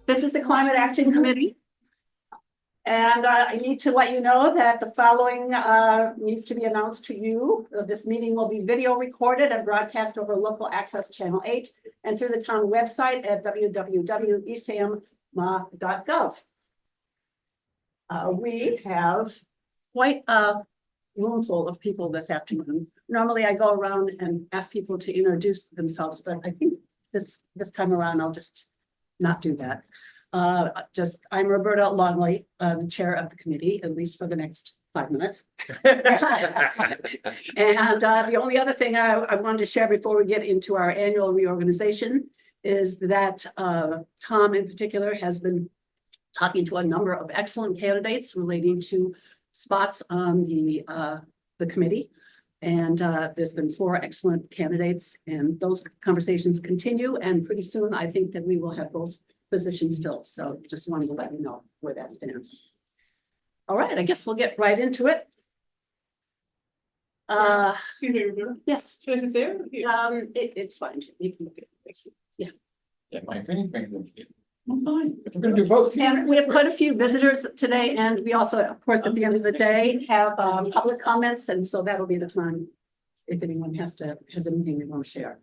This is the Climate Action Committee. And I need to let you know that the following needs to be announced to you. This meeting will be video recorded and broadcast over local access channel 8 and through the town website at www.eastham.gov. We have quite a room full of people this afternoon. Normally I go around and ask people to introduce themselves, but I think this time around I'll just not do that. I'm Roberta Longley, the chair of the committee, at least for the next 5 minutes. And the only other thing I wanted to share before we get into our annual reorganization is that Tom in particular has been talking to a number of excellent candidates relating to spots on the committee. And there's been 4 excellent candidates, and those conversations continue. And pretty soon, I think that we will have both positions filled. So just wanted to let you know where that stands. All right, I guess we'll get right into it. Excuse me, Roberta. Yes. Should I sit there? It's fine. You can look at it. Yeah. Yeah, my opinion. I'm fine. If we're going to do votes. And we have quite a few visitors today, and we also, of course, at the end of the day, have public comments, and so that'll be the time if anyone has anything they want to share.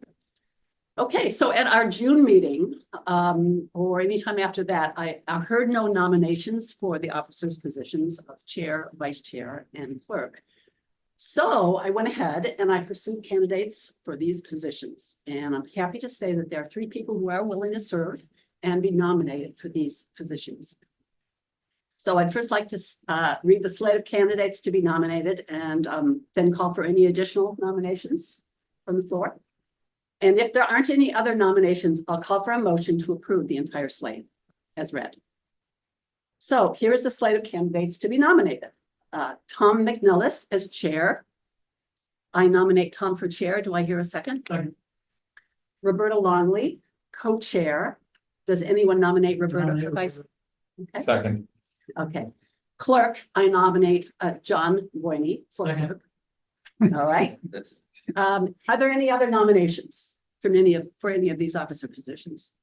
Okay, so at our June meeting, or anytime after that, I heard no nominations for the officers' positions of chair, vice chair, and clerk. So I went ahead and I pursued candidates for these positions, and I'm happy to say that there are 3 people who are willing to serve and be nominated for these positions. So I'd first like to read the slate of candidates to be nominated and then call for any additional nominations from the floor. And if there aren't any other nominations, I'll call for a motion to approve the entire slate as read. So here is the slate of candidates to be nominated. Tom McNellis as chair. I nominate Tom for chair. Do I hear a second? Second. Roberta Longley, co-chair. Does anyone nominate Roberta for vice? Okay. Second. Okay. Clerk, I nominate John Boyney for clerk. All right. Are there any other nominations from any of these officer positions?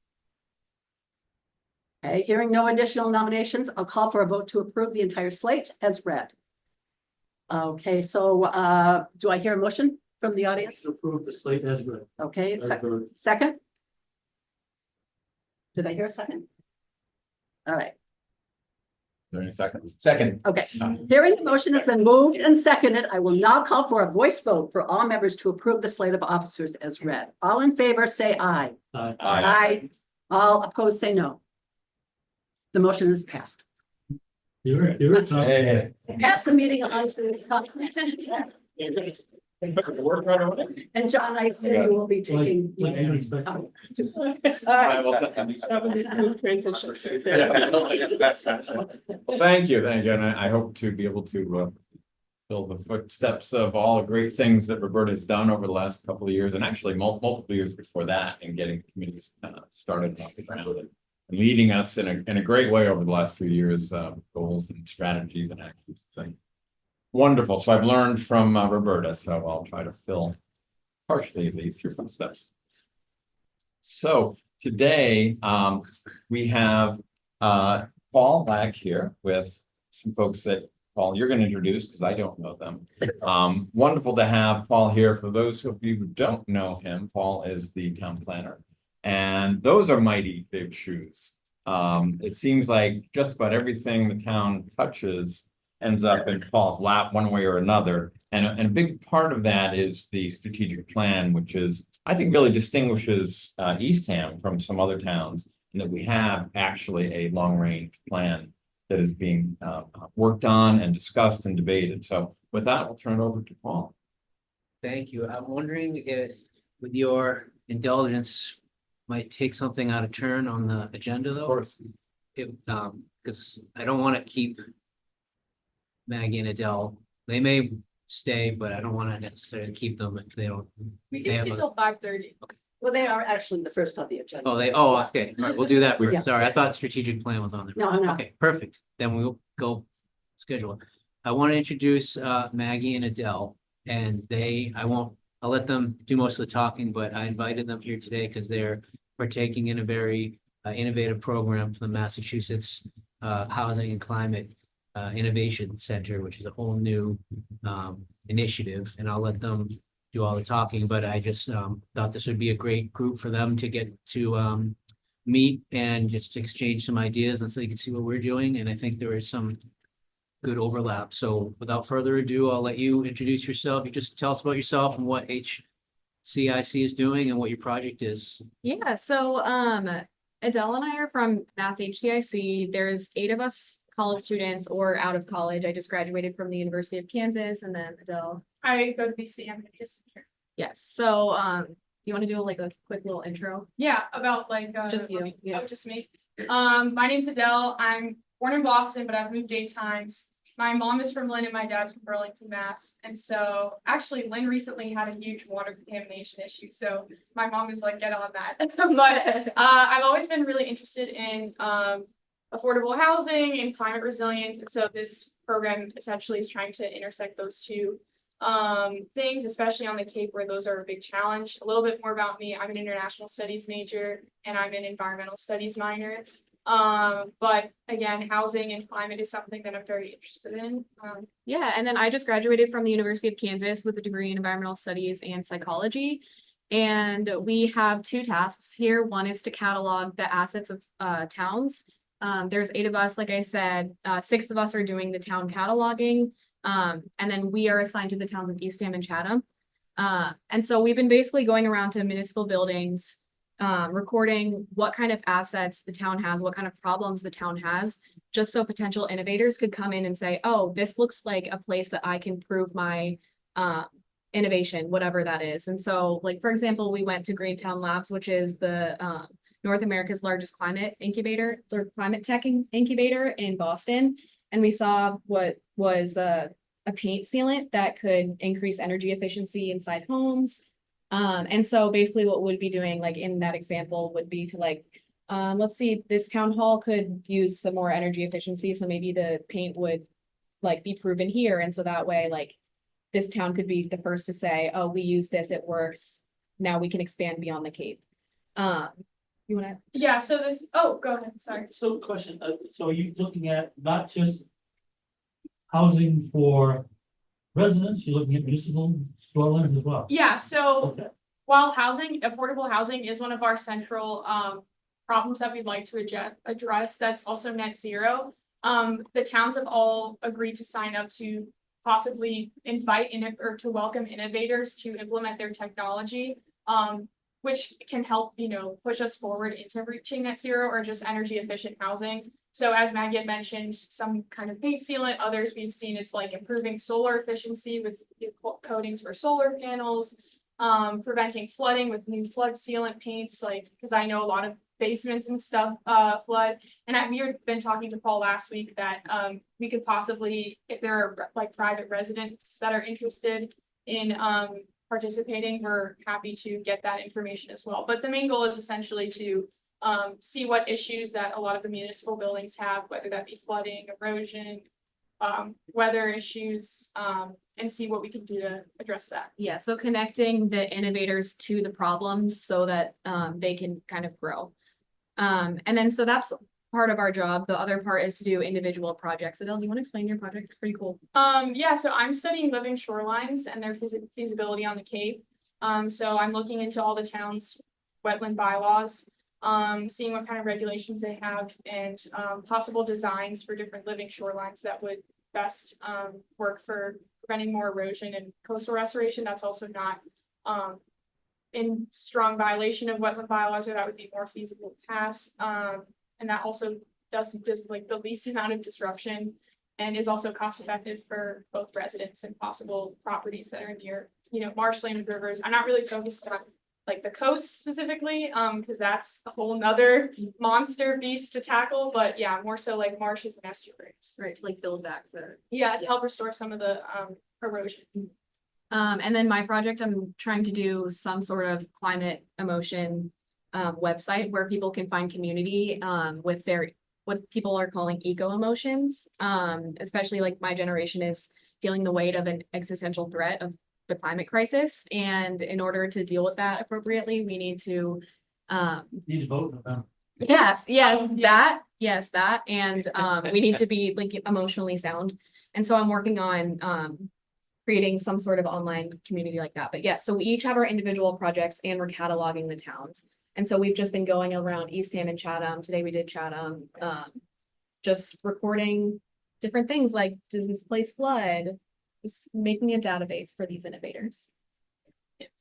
Okay, hearing no additional nominations, I'll call for a vote to approve the entire slate as read. Okay, so do I hear a motion from the audience? Approve the slate as read. Okay, second. Did I hear a second? All right. There any seconds? Second. Okay, hearing the motion has been moved and seconded, I will now call for a voice vote for all members to approve the slate of officers as read. All in favor, say aye. Aye. Aye. All opposed, say no. The motion is passed. You're Hey. Pass the meeting on to. And John, I assume you will be taking. All right. Transition. Well, thank you, and I hope to be able to fill the footsteps of all the great things that Roberta has done over the last couple of years, and actually multiple years before that, in getting committees started off the ground and leading us in a great way over the last few years, goals and strategies and actions. So, wonderful. So I've learned from Roberta, so I'll try to fill partially at least your footsteps. So today we have Paul Lagg here with some folks that, Paul, you're going to introduce because I don't know them. Wonderful to have Paul here. For those of you who don't know him, Paul is the town planner, and those are mighty big shoes. It seems like just about everything the town touches ends up in Paul's lap one way or another. And a big part of that is the strategic plan, which is, I think, really distinguishes Eastham from some other towns, and that we have actually a long-range plan that is being worked on and discussed and debated. So with that, we'll turn it over to Paul. Thank you. I'm wondering if, with your indulgence, might take something out of turn on the agenda, though. Of course. Because I don't want to keep Maggie and Adele. They may stay, but I don't want to necessarily keep them if they don't. It's until 5:30. Okay. Well, they are actually the first on the agenda. Okay. All right, we'll do that. Yeah. Sorry, I thought strategic plan was on there. No. Okay, perfect. Then we'll go schedule it. I want to introduce Maggie and Adele, and I'll let them do most of the talking, but I invited them here today because they're partaking in a very innovative program from the Massachusetts Housing and Climate Innovation Center, which is a whole new initiative, and I'll let them do all the talking, but I just thought this would be a great group for them to get to meet and just exchange some ideas and so you can see what we're doing. And I think there is some good overlap. So without further ado, I'll let you introduce yourself. You just tell us about yourself and what HCIC is doing and what your project is. Yeah, so Adele and I are from Mass HCIC. There's 8 of us college students or out of college. I just graduated from the University of Kansas, and then Adele. I go to BC. I'm just Yes, so you want to do like a quick little intro? yeah, about like Just you, yeah. oh, just me. My name's Adele. I'm born in Boston, but I've moved 8 times. My mom is from Lynn and my dad's from Burlington, Mass. And so actually Lynn recently had a huge water contamination issue. So my mom is like, get on that. But I've always been really interested in affordable housing and climate resilience. And so this program essentially is trying to intersect those two things, especially on the Cape where those are a big challenge. A little bit more about me. I'm an international studies major and I'm an environmental studies minor. But again, housing and climate is something that I'm very interested in. Yeah, and then I just graduated from the University of Kansas with a degree in environmental studies and psychology. And we have 2 tasks here. One is to catalog the assets of towns. There's 8 of us, like I said, 6 of us are doing the town cataloging. And then we are assigned to the towns of Eastham and Chatham. And so we've been basically going around to municipal buildings, recording what kind of assets the town has, what kind of problems the town has, just so potential innovators could come in and say, oh, this looks like a place that I can prove my innovation, whatever that is. And so, like, for example, we went to Greentown Labs, which is the North America's largest climate incubator or climate tech incubator in Boston. And we saw what was a paint sealant that could increase energy efficiency inside homes. And so basically what we'd be doing, like in that example, would be to like, let's see, this town hall could use some more energy efficiency. So maybe the paint would like be proven here. And so that way, like this town could be the first to say, oh, we use this, it works. Now we can expand beyond the Cape. You wanna? Yeah, so this, oh, go ahead, sorry. So question, so are you looking at not just housing for residents, you're looking at municipal shorelines as well? Yeah, so Okay. while affordable housing is one of our central problems that we'd like to address, that's also net zero. The towns have all agreed to sign up to possibly invite or to welcome innovators to implement their technology, which can help, push us forward into reaching net zero or just energy efficient housing. So as Maggie had mentioned, some kind of paint sealant, others we've seen is like improving solar efficiency with new coatings for solar panels, preventing flooding with new flood sealant paints, like, because I know a lot of basements and stuff flood. And we had been talking to Paul last week that we could possibly, if there are like private residents that are interested in participating, we're happy to get that information as well. But the main goal is essentially to see what issues that a lot of the municipal buildings have, whether that be flooding, erosion, weather issues, and see what we can do to address that. Yeah, so connecting the innovators to the problems so that they can kind of grow. And then so that's part of our job. The other part is to do individual projects. Adele, do you want to explain your project? It's pretty cool. Yeah, so I'm studying living shorelines and their feasibility on the Cape. So I'm looking into all the town's wetland bylaws, seeing what kind of regulations they have and possible designs for different living shorelines that would best work for preventing more erosion and coastal restoration. That's also not in strong violation of wetland bylaws, or that would be more feasible to pass. And that also does like the least amount of disruption and is also cost effective for both residents and possible properties that are near, marshland and rivers. I'm not really focused on like the coast specifically, because that's a whole nother monster beast to tackle. But yeah, more so like marshes and estuaries. Right, to like build back the. Yeah, to help restore some of the erosion. And then my project, I'm trying to do some sort of climate emotion website where people can find community with what people are calling eco emotions. Especially like my generation is feeling the weight of an existential threat of the climate crisis. And in order to deal with that appropriately, we need to Need to vote about. yes, that, and we need to be like emotionally sound. And so I'm working on creating some sort of online community like that. But yeah, so we each have our individual projects and we're cataloging the towns. And so we've just been going around Eastham and Chatham. Today we did Chatham, just recording different things like, does this place flood? Just making a database for these innovators.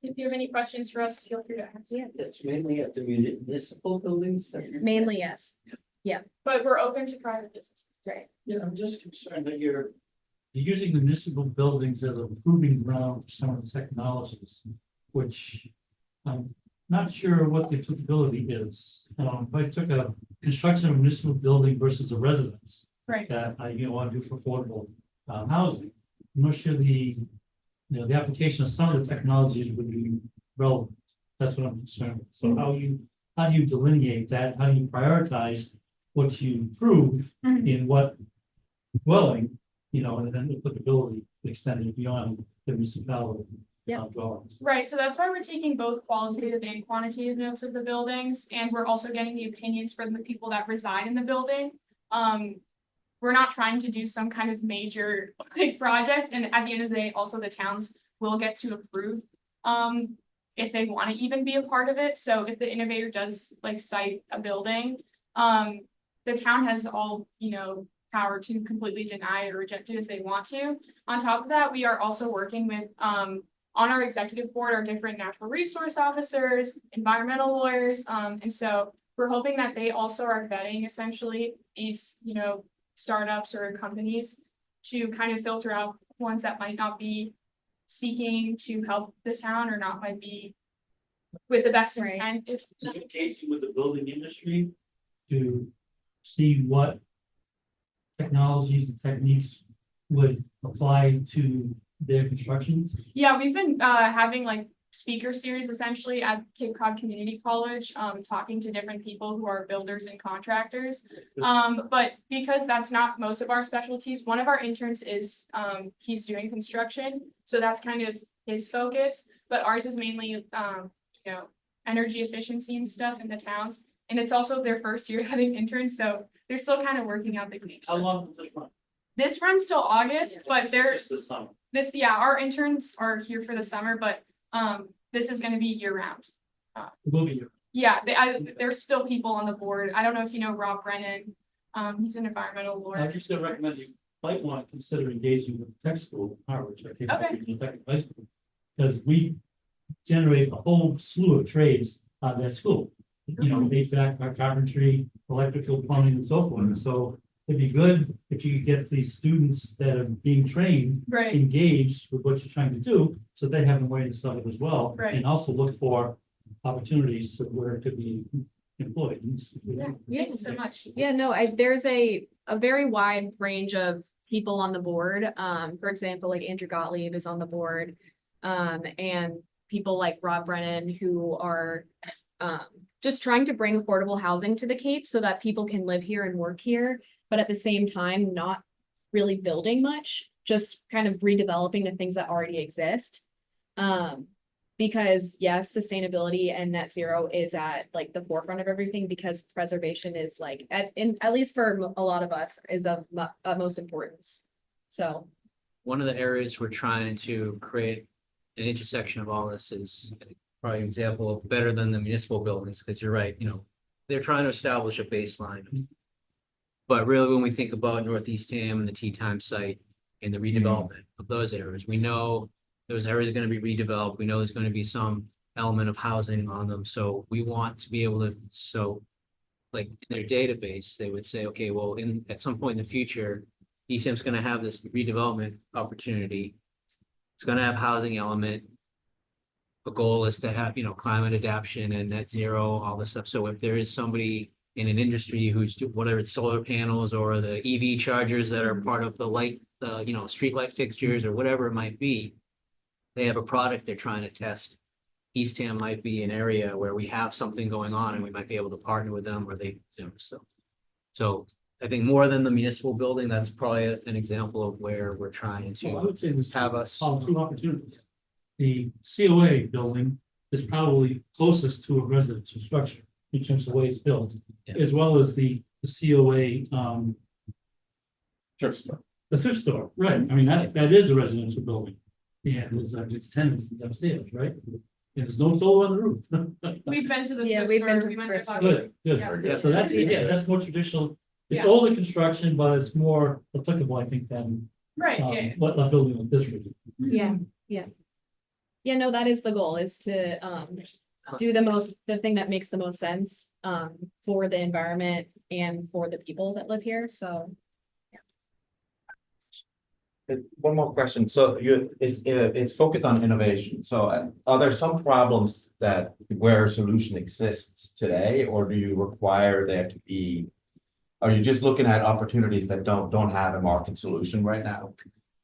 If you have any questions for us, feel free to ask. Yeah. It's mainly at the municipal buildings. Mainly, yes. But we're open to private businesses. Right. Yeah, I'm just concerned that you're using the municipal buildings as a proving ground for some of the technologies, which I'm not sure what the applicability is. If I took a construction of a municipal building versus a residence Right. that I, want to do for affordable housing, I'm not sure the application of some of the technologies would be relevant. That's what I'm concerned with. So how do you delineate that? How do you prioritize what you prove in what dwelling, and then applicability extended beyond the municipality dwellings? Right, so that's why we're taking both qualitative and quantitative notes of the buildings, and we're also getting the opinions from the people that reside in the building. We're not trying to do some kind of major big project, and at the end of the day, also the towns will get to approve if they want to even be a part of it. So if the innovator does like cite a building, the town has all, power to completely deny it or reject it if they want to. On top of that, we are also working with on our executive board are different natural resource officers, environmental lawyers, and so we're hoping that they also are vetting essentially these, startups or companies to kind of filter out ones that might not be seeking to help the town or not might be with the best Right. intent. If that makes sense. Communication with the building industry to see what technologies and techniques would apply to their constructions. Yeah, we've been having like speaker series essentially at Cape Cod Community College, talking to different people who are builders and contractors. But because that's not most of our specialties, one of our interns is he's doing construction, so that's kind of his focus. But ours is mainly energy efficiency and stuff in the towns, and it's also their first year having interns, so they're still kind of working out the kinks. How long does this run? This runs till August, but there's Just this summer. our interns are here for the summer, but this is gonna be year round. It will be here. Yeah, there's still people on the board. I don't know if you know Rob Brennan. He's an environmental I lawyer. just gonna recommend you might want to consider engaging with the tech school, Harvard, or Cape Cod Okay. Regional Technical High School. Because we generate a whole slew of trades out of that school. HVAC, carpentry, electrical, plumbing, and so forth. So it'd be good if you could get these students that are being trained Right, engaged with what you're trying to do, so they have a way to sell it as well. Right. And also look for opportunities where it could be employed. thank you so much. Yeah, no, there's a very wide range of people on the board. For example, like Andrew Gottlieb is on the board. And people like Rob Brennan who are just trying to bring affordable housing to the Cape so that people can live here and work here, but at the same time, not really building much, just kind of redeveloping the things that already exist. Because yes, sustainability and net zero is at like the forefront of everything because preservation is like, at least for a lot of us, is of utmost importance. So. One of the areas we're trying to create an intersection of all this is probably an example of better than the municipal buildings, because you're right, they're trying to establish a baseline. But really, when we think about Northeast Ham and the Tea Time site and the redevelopment of those areas, we know those areas are going to be redeveloped. We know there's going to be some element of housing on them. So we want to be able to, like in their database, they would say, okay, well, at some point in the future, Eastham's going to have this redevelopment opportunity. It's going to have housing element. The goal is to have, climate adaptation and net zero, all this stuff. So if there is somebody in an industry who's whether it's solar panels or the EV chargers that are part of the light, street light fixtures or whatever it might be, they have a product they're trying to test. Eastham might be an area where we have something going on and we might be able to partner with them or so I think more than the municipal building, that's probably an example of where we're trying Well, I to would say there's have us. two opportunities. The COA building is probably closest to a residential structure. in terms of the way it's built, Yeah. as well as the COA, Sure, sure. the thrift store, right? I mean, that is a residential building. And it's tenants upstairs, right? And there's no solar on the roof. We've been to the Yeah, thrift we've been store, to we the went to thrift store. Good, good. Yeah. Yeah, so that's more traditional. It's Yeah. older construction, but it's more applicable, I think, than Right, yeah. what a building like this would be. Yeah, yeah. Yeah, no, that is the goal, is to do the thing that makes the most sense for the environment and for the people that live here, so. One more question. So it's focused on innovation. So are there some problems that where a solution exists today, or do you require there to be? Are you just looking at opportunities that don't have a market solution right now?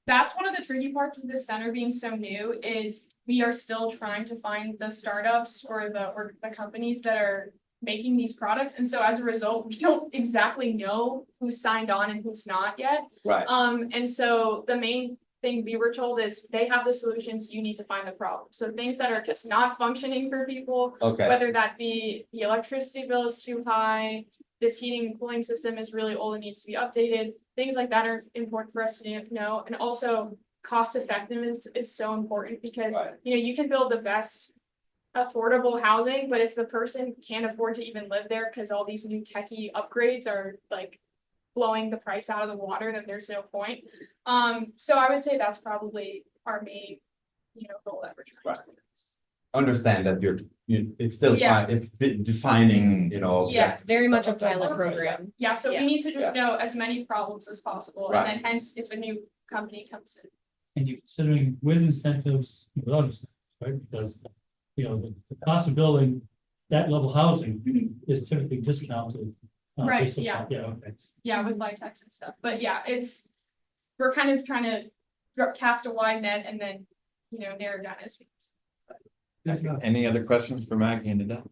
That's one of the tricky parts with this center being so new is we are still trying to find the startups or the companies that are making these products. And so as a result, we don't exactly know who's signed on and who's not yet. Right. And so the main thing we were told is they have the solutions, you need to find the problem. So things that are just not functioning for people, Okay. whether that be the electricity bill is too high, this heating and cooling system is really old and needs to be updated. Things like that are important for us to know. And also cost effectiveness is so important because, Right. you can build the best affordable housing, but if the person can't afford to even live there because all these new techie upgrades are like blowing the price out of the water, then there's no point. So I would say that's probably our main, goal that we're trying to. Understand that it's still Yeah. it's defining, Yeah, objectives Very and much a stuff like that. pilot program. Yeah, so Yeah. we need to just know as many problems as possible, and Right. then hence if a new company comes in. And you're considering with incentives, without incentives, right? Because, the cost of building that level housing is typically discounted. Right, based upon- yeah. Yeah, okay. Yeah, with Vitex and stuff, but yeah, we're kind of trying to cast a wide net and then, narrow down as we. Any other questions for Maggie and Adele?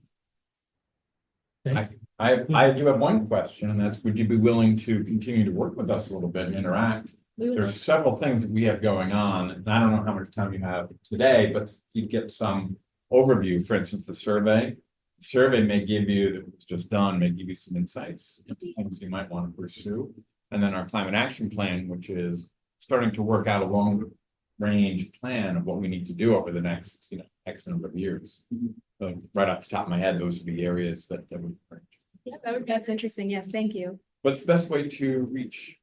Thank you. I do have one question, and that's, would you be willing to continue to work with us a little bit and interact? We would There's several things that we have going on, and I don't know how much time you have today, but you get some overview, for instance, the survey. The survey may give you, that was just done, may give you some insights into things you might want to pursue. And then our climate action plan, which is starting to work out a long range plan of what we need to do over the next, X number of years. So right off the top of my head, those would be areas that would. Yeah, that would be. That's interesting, yes, thank you. What's the best way to reach?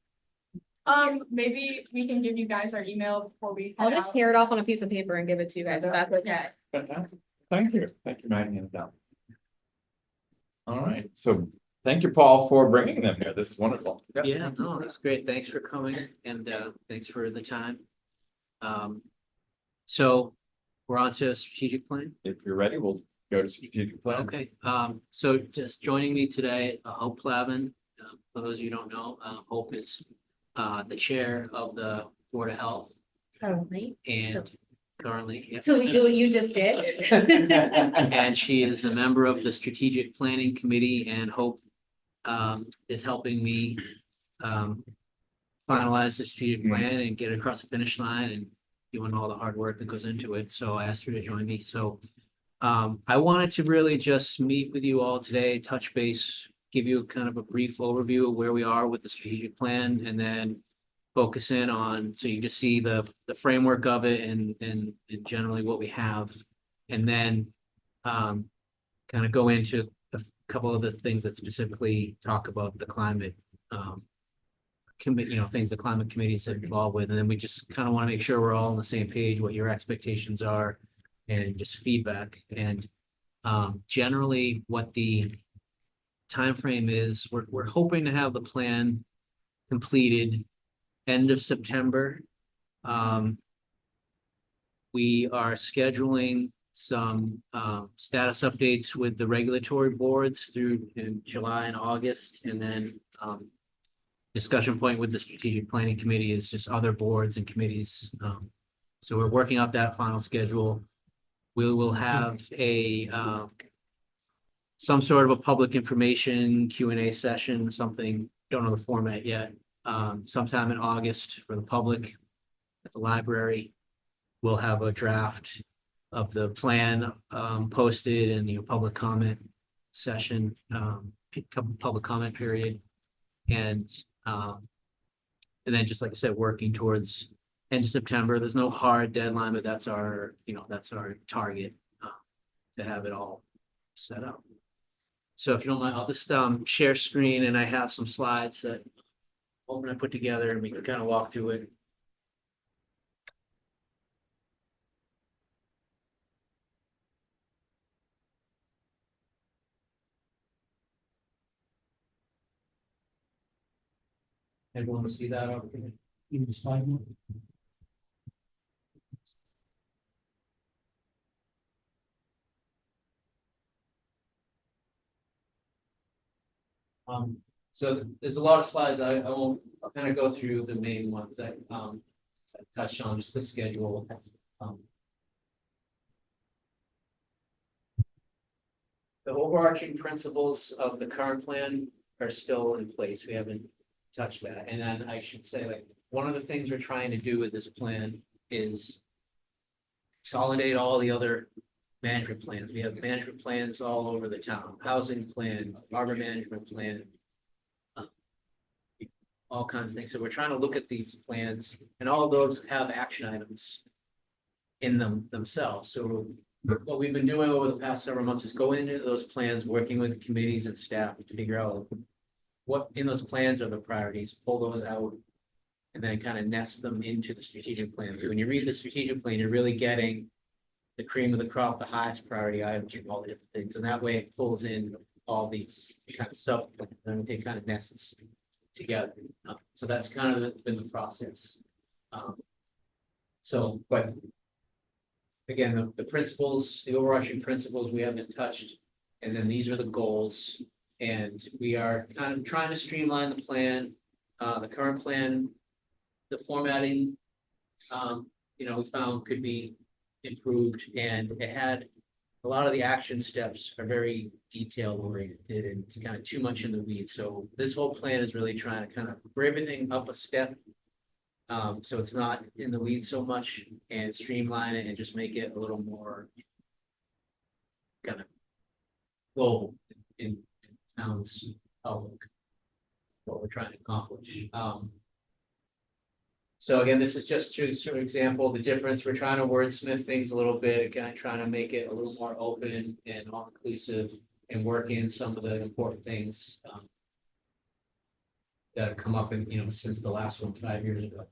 Maybe we can give you guys our email before we. I'll head just out. tear it off on a piece of paper and give it to you guys, if that's okay. Fantastic. Thank you, Maggie and Adele. All right, so thank you, Paul, for bringing them here. This is wonderful. Yeah, no, that's great. Thanks for coming and thanks for the time. So we're on to strategic plan. If you're ready, we'll go to strategic plan. Okay, so just joining me today, Hope Plavin. For those of you who don't know, Hope is the chair of the Board of Health Currently, and currently. Yes. so we do what you just did. And she is a member of the Strategic Planning Committee, and Hope is helping me finalize the strategic plan and get it across the finish line and doing all the hard work that goes into it. So I asked her to join me. So I wanted to really just meet with you all today, touch base, give you kind of a brief overview of where we are with the strategic plan, and then focus in on, so you just see the framework of it and generally what we have. And then kind of go into a couple of the things that specifically talk about the climate committee, things the climate committee is involved with. And then we just kind of want to make sure we're all on the same page, what your expectations are, and just feedback. And generally what the timeframe is, we're hoping to have the plan completed end of September. We are scheduling some status updates with the regulatory boards through in July and August, and then discussion point with the strategic planning committee is just other boards and committees. So we're working out that final schedule. We will have a some sort of a public information Q&A session, something, don't know the format yet, sometime in August for the public at the library. We'll have a draft of the plan posted and, public comment. session, public comment period. And then just like I said, working towards end of September. There's no hard deadline, but that's our, that's our target to have it all set up. So if you don't mind, I'll just share screen, and I have some slides that I put together, and we can kind of walk through it. Everyone see that? Okay. In the slide one. So there's a lot of slides. I'll kind of go through the main ones that I touched on, just the schedule. The overarching principles of the current plan are still in place. We haven't touched that. And then I should say, like, one of the things we're trying to do with this plan is consolidate all the other management plans. We have management plans all over the town, housing plan, harbor management plan, all kinds of things. So we're trying to look at these plans, and all of those have action items in them themselves. So what we've been doing over the past several months is going into those plans, working with committees and staff to figure out what in those plans are the priorities, pull those out, and then kind of nest them into the strategic plan. So when you read the strategic plan, you're really getting the cream of the crop, the highest priority items from all the different things. And that way it pulls in all these kind of sub plans, and everything kind of nests together. So that's kind of been the process. But again, the principles, the overarching principles we haven't touched. And then these are the goals. And we are kind of trying to streamline the plan. The current plan, the formatting, we found could be improved, and it had a lot of the action steps are very detail oriented, and it's kind of too much in the weeds. So this whole plan is really trying to kind of bring everything up a step. So it's not in the weeds so much, and streamline it and just make it a little more kind of global in town's outlook, what we're trying to accomplish. So again, this is just to sort of example the difference. We're trying to wordsmith things a little bit, again, trying to make it a little more open and all inclusive, and work in some of the important things that have come up in, since the last one 5 years ago.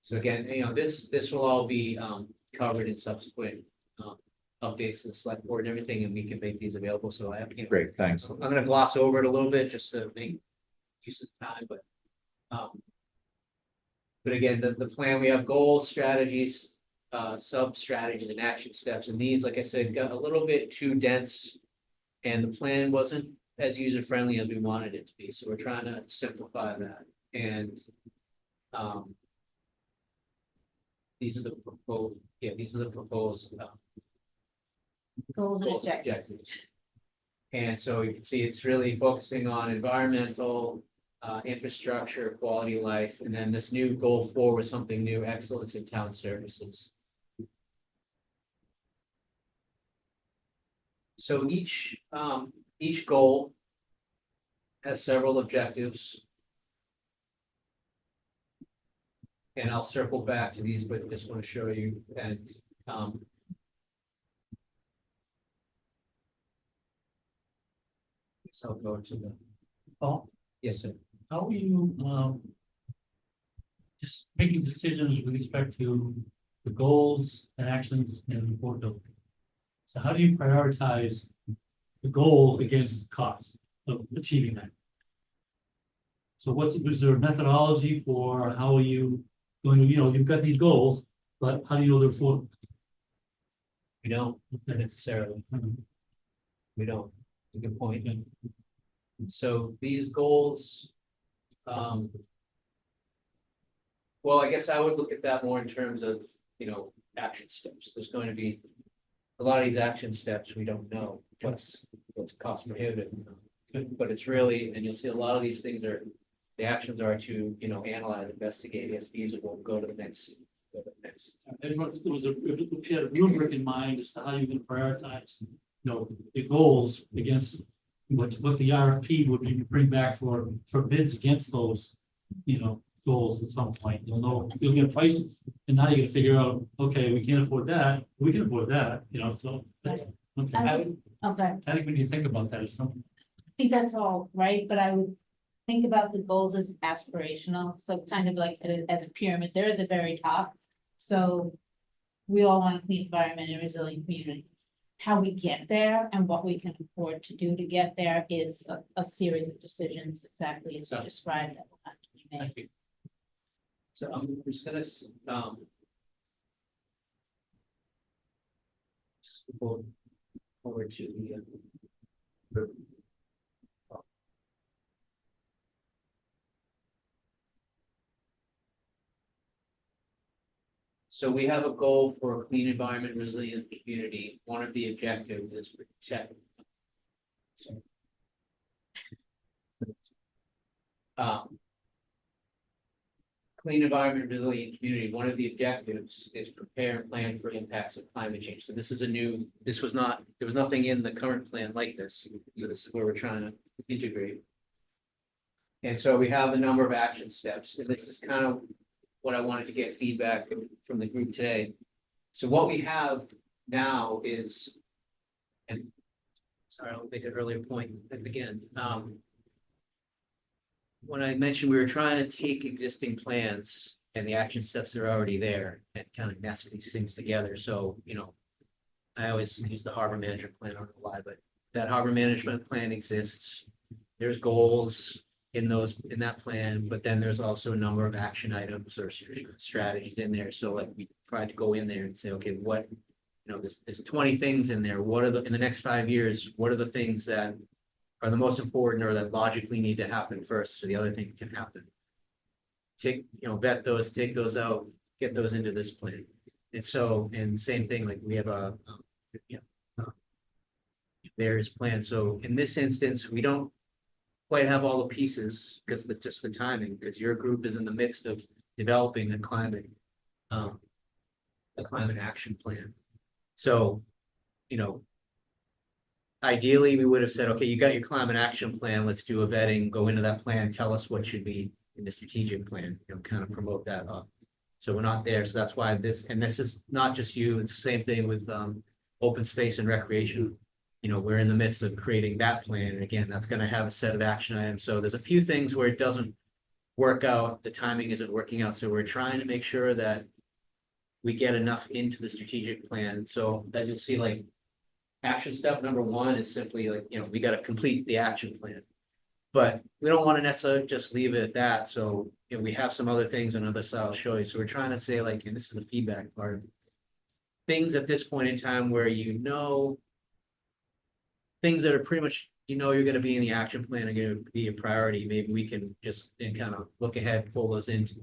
So again, this will all be covered in subsequent updates to the select board and everything, and we can make these available. So I have, Great, thanks. I'm going to gloss over it a little bit just to make use of time, but again, the plan, we have goals, strategies, sub strategies, and action steps. And these, like I said, got a little bit too dense, and the plan wasn't as user friendly as we wanted it to be. So we're trying to simplify that. And these are the proposed. Yeah, these are the proposed Goals and goals and objectives. objectives. And so you can see it's really focusing on environmental, infrastructure, quality of life, and then this new goal 4 was something new: excellence in town services. So each goal has several objectives, and I'll circle back to these, but just want to show you. And so I'll go to the. Oh, Yes, sir. how are you just making decisions with respect to the goals and actions and report? So how do you prioritize the goal against the cost of achieving that? So is there a methodology for how are you going to, you've got these goals, but how do you know they're for? We don't necessarily. We don't. Good point. So these goals, well, I guess I would look at that more in terms of, action steps. There's going to be a lot of these action steps we don't know what's cost prohibitive, but it's really, and you'll see a lot of these things are, the actions are to, analyze, investigate, if feasible, go to the next. I just wondered if you had a rubric in mind as to how you're going to prioritize, the goals against what the RFP would be, bring back for bids against those, goals at some point. You'll know, you'll get prices, and now you gotta figure out, okay, we can't afford that, we can afford that, so that's, okay. Okay, I think we need to think about that or something. I think that's all right, but I would think about the goals as aspirational, so kind of like as a pyramid, they're at the very top. So we all want a clean environment and resilient community. How we get there and what we can afford to do to get there is a series of decisions, exactly as you described, that will have to be made. Thank you. So I'm just gonna, go over to the. So we have a goal for a clean environment, resilient community. One of the objectives is protect. Clean environment, resilient community. One of the objectives is prepare and plan for impacts of climate change. So this is this was not, there was nothing in the current plan like this. So this is where we're trying to integrate. And so we have a number of action steps, and this is kind of what I wanted to get feedback from the group today. So what we have now is, and sorry, I'll make an earlier point again. When I mentioned we were trying to take existing plans and the action steps that are already there and kind of nest these things together. So, I always use the harbor management plan, I don't know why, but that harbor management plan exists. There's goals in that plan, but then there's also a number of action items or strategies in there. So like we tried to go in there and say, okay, what, there's 20 things in there. What are in the next 5 years, what are the things that are the most important or that logically need to happen first, so the other thing can happen? Vet those, take those out, get those into this plan. And same thing, like we have various plans. So in this instance, we don't quite have all the pieces because just the timing, because your group is in the midst of developing a climate action plan. So, ideally, we would have said, okay, you got your climate action plan, let's do a vetting, go into that plan, tell us what should be in the strategic plan, kind of promote that up. So we're not there. So that's why this is not just you, it's the same thing with open space and recreation. We're in the midst of creating that plan. And again, that's going to have a set of action items. So there's a few things where it doesn't work out, the timing isn't working out. So we're trying to make sure that we get enough into the strategic plan. So as you'll see, like, action step number 1 is simply like, we got to complete the action plan, but we don't want to necessarily just leave it at that. So, we have some other things on other side I'll show you. So we're trying to say, like, and this is the feedback part, things at this point in time where, things that are pretty much, you're going to be in the action plan are going to be a priority. Maybe we can just kind of look ahead, pull those into,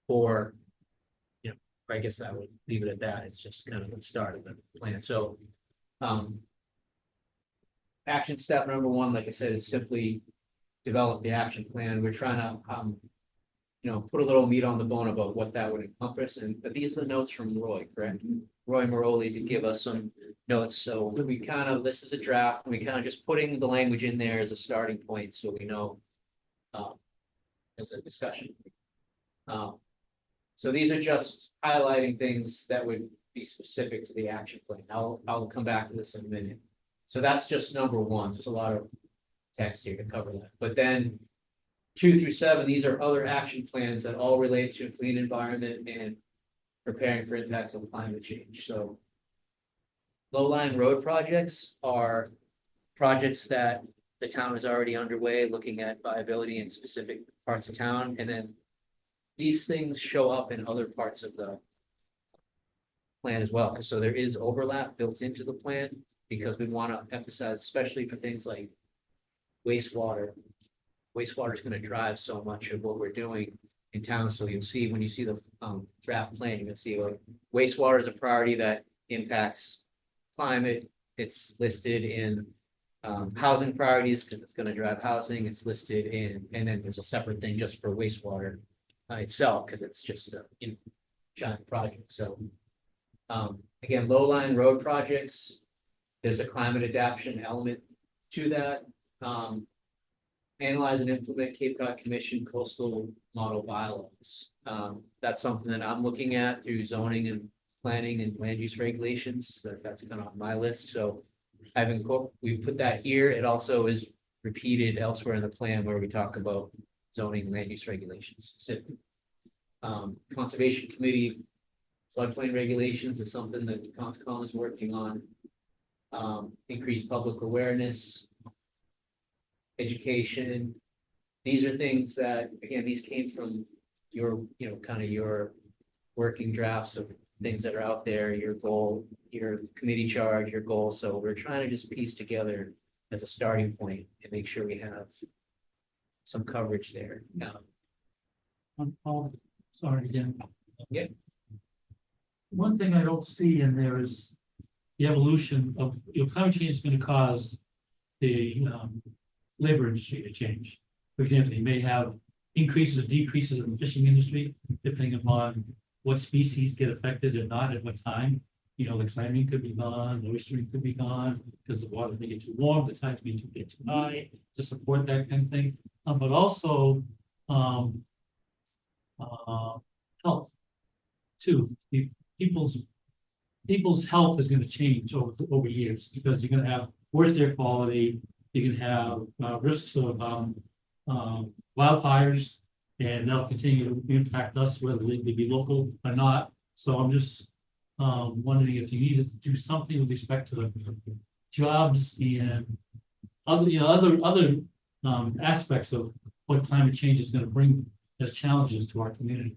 or, I guess I would leave it at that. It's just kind of the start of the plan. So, action step number 1, like I said, is simply develop the action plan. We're trying to, put a little meat on the bone about what that would encompass. And these are the notes from Roy, correct? Roy Moroli to give us some notes. So we kind of, this is a draft, and we kind of just putting the language in there as a starting point, so we know as a discussion. So these are just highlighting things that would be specific to the action plan. I'll come back to this in a minute. So that's just number 1. There's a lot of text here to cover that. But then 2 through 7, these are other action plans that all relate to a clean environment and preparing for impacts of climate change. So low-lying road projects are projects that the town is already underway, looking at viability in specific parts of town. And then these things show up in other parts of the plan as well. So there is overlap built into the plan, because we want to emphasize, especially for things like wastewater. Wastewater is going to drive so much of what we're doing in town. So you'll see, when you see the draft plan, you're going to see, like, wastewater is a priority that impacts climate. It's listed in housing priorities because it's going to drive housing. It's listed in, and then there's a separate thing just for wastewater itself, because it's just a giant project. So again, low-lying road projects, there's a climate adaptation element to that, analyze and implement Cape Cod Commission coastal model bylaws. That's something that I'm looking at through zoning and planning and land use regulations. That's kind of on my list. So we put that here. It also is repeated elsewhere in the plan where we talk about zoning and land use regulations specifically. Conservation Committee floodplain regulations is something that CONSCOM is working on. Increased public awareness, education. These are things that, again, these came from your, kind of your working drafts of things that are out there, your goal, your committee charge, your goal. So we're trying to just piece together as a starting point and make sure we have some coverage there. Sorry again. Yeah. One thing I don't see in there is the evolution of, climate change is going to cause the labor industry to change. For example, you may have increases or decreases in the fishing industry, depending upon what species get affected and not at what time. Like salmon could be gone, oystering could be gone, because the water may get too warm, the tides may get too high to support that kind of thing. But also health too. People's health is going to change over years, because you're going to have worse air quality. You can have risks of wildfires, and they'll continue to impact us, whether they be local or not. So I'm just wondering if you needed to do something with respect to the jobs and other aspects of what climate change is going to bring as challenges to our community.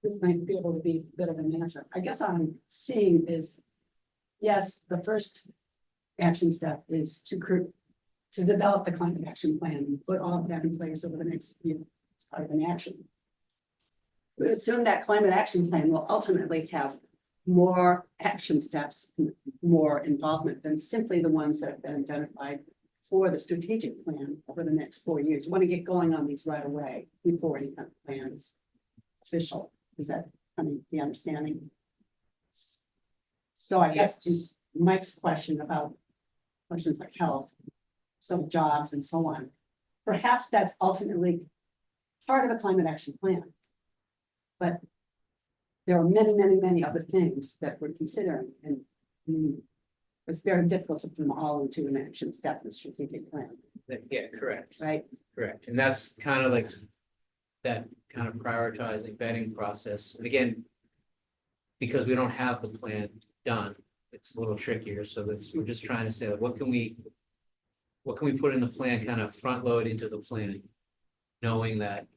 This might be able to be a bit of an answer. I guess what I'm seeing is, yes, the first action step is to develop the climate action plan and put all of that in place over the next year as part of an action. But assume that climate action plan will ultimately have more action steps, more involvement than simply the ones that have been identified for the strategic plan over the next 4 years. You want to get going on these right away before any kind of plan is official. Is that, the understanding? So I guess Mike's question about questions like health, some jobs and so on, perhaps that's ultimately part of a climate action plan. But there are many, many, many other things that we're considering, and it's very difficult to put them all into an action step in a strategic plan. Yeah, correct. Right. Correct. And that's kind of like that kind of prioritizing vetting process. And again, because we don't have the plan done, it's a little trickier. So we're just trying to say, like, what can we put in the plan, kind of front load into the plan, knowing that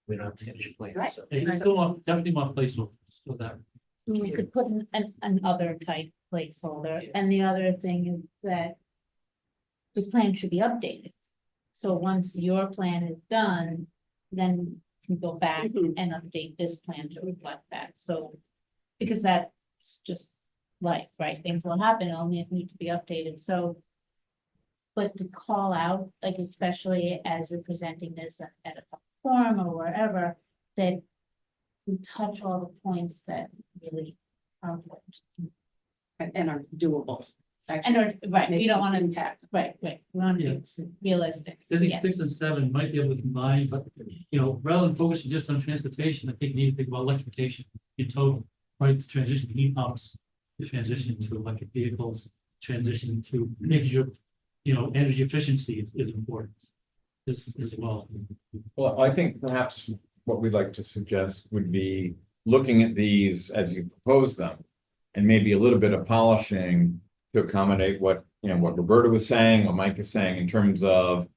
we don't have to finish a plan. Right. So And you still definitely want placeholders so that. We could put an other type placeholder, Yeah. and the other thing is that the plan should be updated. So once your plan is done, then you can go back and update this plan to reflect that. So, because that's just life, right? Things will happen, it'll need to be updated, so. But to call out, like especially as you're presenting this at a forum or wherever, that we touch all the points that really are important. And are doable. And are, right, you don't want to, impact. right, we want to be realistic. I think Yeah. 6 and 7 might be able to combine, but rather than focusing just on transportation, I think you need to think about electrification in total, right? The transition to heat pumps, the transition to electric vehicles, transition to making sure, energy efficiency is important as well. Well, I think perhaps what we'd like to suggest would be looking at these as you propose them, and maybe a little bit of polishing to accommodate what Roberta was saying, what Mike is saying, in terms of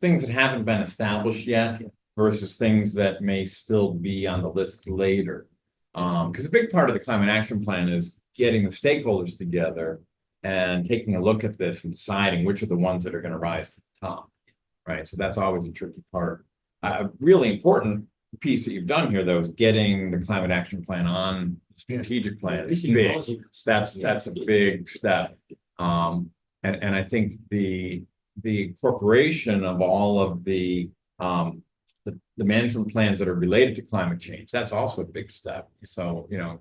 things that haven't been established yet versus things that may still be on the list later. Because a big part of the climate action plan is getting the stakeholders together and taking a look at this and deciding which are the ones that are going to rise to the top. Right. So that's always a tricky part. A really important piece that you've done here, though, is getting the climate action plan on the strategic plan. It's big. That's a big step. And I think the incorporation of all of the the management plans that are related to climate change, that's also a big step. So, you know,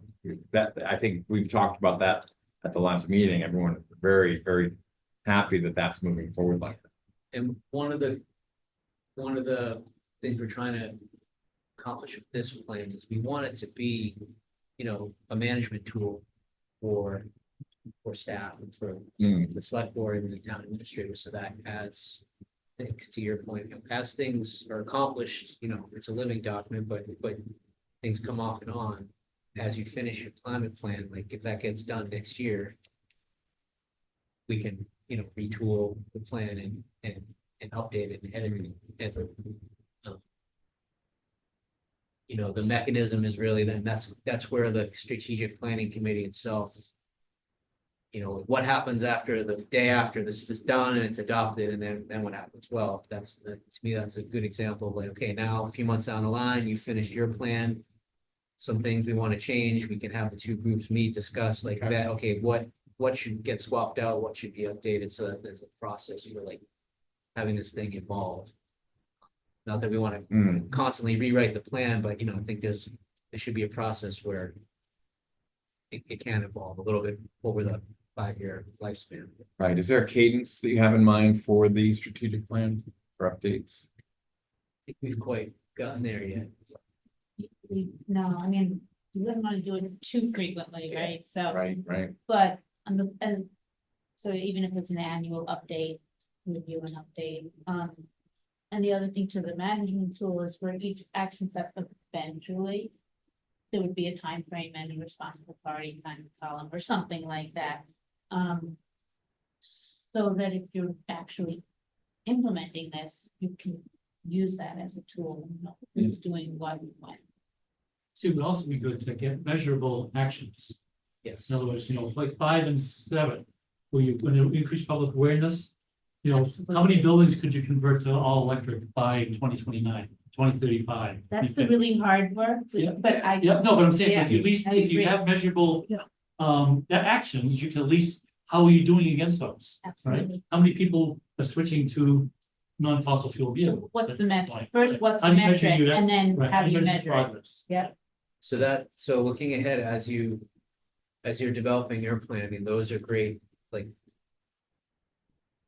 that, I think we've talked about that at the last meeting. Everyone is very, very happy that that's moving forward like that. And one of the things we're trying to accomplish with this plan is we want it to be, you know, a management tool for staff and for the select board and the town administrator, so that as, I think, to your point, as things are accomplished, you know, it's a living document, but things come off and on. As you finish your climate plan, like if that gets done next year, we can, you know, retool the plan and update it and edit it. You know, the mechanism is really then that's where the strategic planning committee itself, you know, what happens after the day after this is done and it's adopted, and then what happens? Well, to me, that's a good example of like, okay, now a few months down the line, you finished your plan. Some things we want to change, we can have the two groups meet, discuss like that, okay, what should get swapped out, what should be updated, so that there's a process for like having this thing evolve. Not that we want to constantly rewrite the plan, but you know, I think there should be a process where it can evolve a little bit over the 5-year lifespan. Right, is there a cadence that you have in mind for the strategic plan for updates? I think we've quite gotten there yet. No, I mean, you wouldn't want to do it too frequently, right? So. Right. But so even if it's an annual update, review and update, and the other thing to the management tool is for each action step eventually, there would be a time frame and a responsible party kind of column or something like that. So that if you're actually implementing this, you can use that as a tool, and know who's doing what and when. See, it would also be good to get measurable actions. Yes. In other words, you know, like 5 and 7, where you, when you increase public awareness, you know, how many buildings could you convert to all electric by 2029, 2035? That's the really hard work, Yeah. but I. Yeah, no, but I'm saying, like, Yeah, at least I if you agree. have measurable, actions, you can at least, how are you doing against those? Right? Absolutely. How many people are switching to non-fossil fuel vehicles? So what's the metric? Right. First, what's How the do you measure metric, your- and then Right, how do you the measure it? progress? Yeah. So looking ahead as you're developing your plan, I mean, those are great, like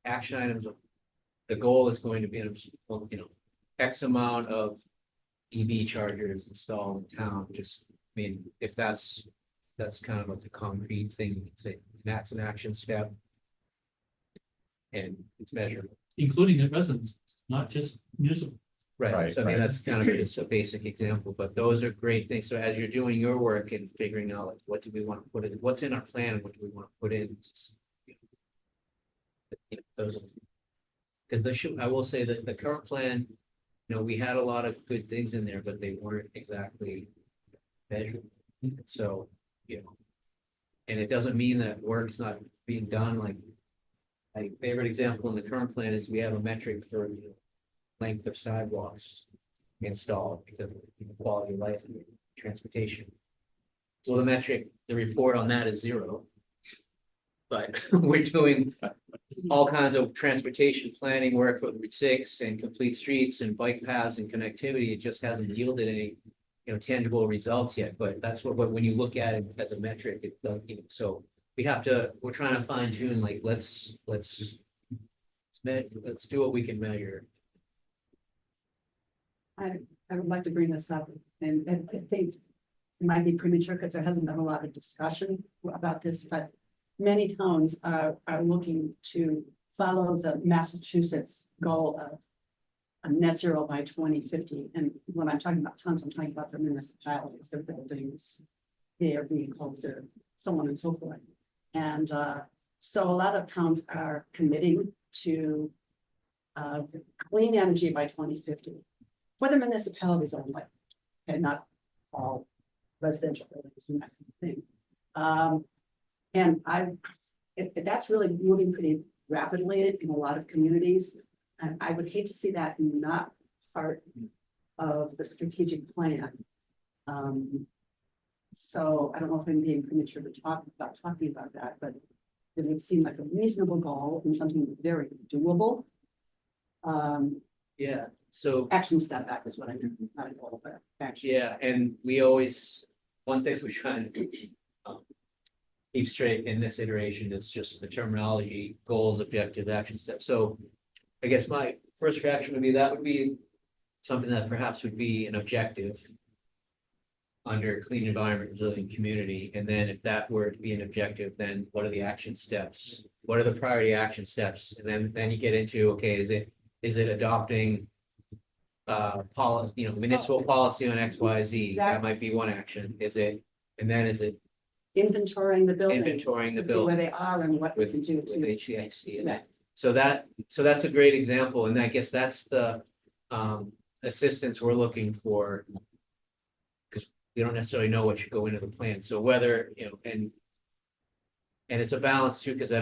action items. The goal is going to be, you know, X amount of EV chargers installed in town. Just, I mean, if that's kind of like the concrete thing, you can say that's an action step. And it's measurable. Including at residents, not just municipal. Right, so I mean, right. that's kind of just a basic example, but those are great things. So as you're doing your work and figuring out like, what do we want to put in, what's in our plan, and what do we want to put in? Just, you know, those are. Because I will say that the current plan, you know, we had a lot of good things in there, but they weren't exactly measured. So, you know, and it doesn't mean that work's not being done. Like, my favorite example in the current plan is we have a metric for, you know, length of sidewalks installed because of quality of life and transportation. So the report on that is 0. But we're doing all kinds of transportation planning work with Route 6 and complete streets and bike paths and connectivity. It just hasn't yielded any, you know, tangible results yet. But that's what when you look at it as a metric, it does, you know, so we're trying to fine tune, like, let's do what we can measure. I would like to bring this up, and I think it might be premature because there hasn't been a lot of discussion about this, but many towns are looking to follow the Massachusetts goal of a net zero by 2050. And when I'm talking about towns, I'm talking about the municipalities, their buildings, their vehicles, their so on and so forth. And so a lot of towns are committing to clean energy by 2050. For the municipalities only, and not all residential buildings and that kind of thing. And that's really moving pretty rapidly in a lot of communities. And I would hate to see that not part of the strategic plan. So I don't know if I'm being premature to talking about that, but it would seem like a reasonable goal and something very doable. Yeah, So, Action step back is what I meant, not a goal, but action. yeah, and we always, one thing we're trying to keep straight in this iteration is just the terminology, goals, objectives, action steps. So I guess my first reaction would be that would be something that perhaps would be an objective under clean environment, resilient community. And then if that were to be an objective, then what are the action steps? What are the priority action steps? And then you get into, okay, is it adopting policy, municipal policy on XYZ? That Exactly. might be one action. Is it Inventorying the buildings. Inventorying the to see where they buildings are and what we can do with to. HVAC and Yeah. that? So that's a great example, and I guess that's the assistance we're looking for. Because we don't necessarily know what should go into the plan, so whether, and it's a balance too, because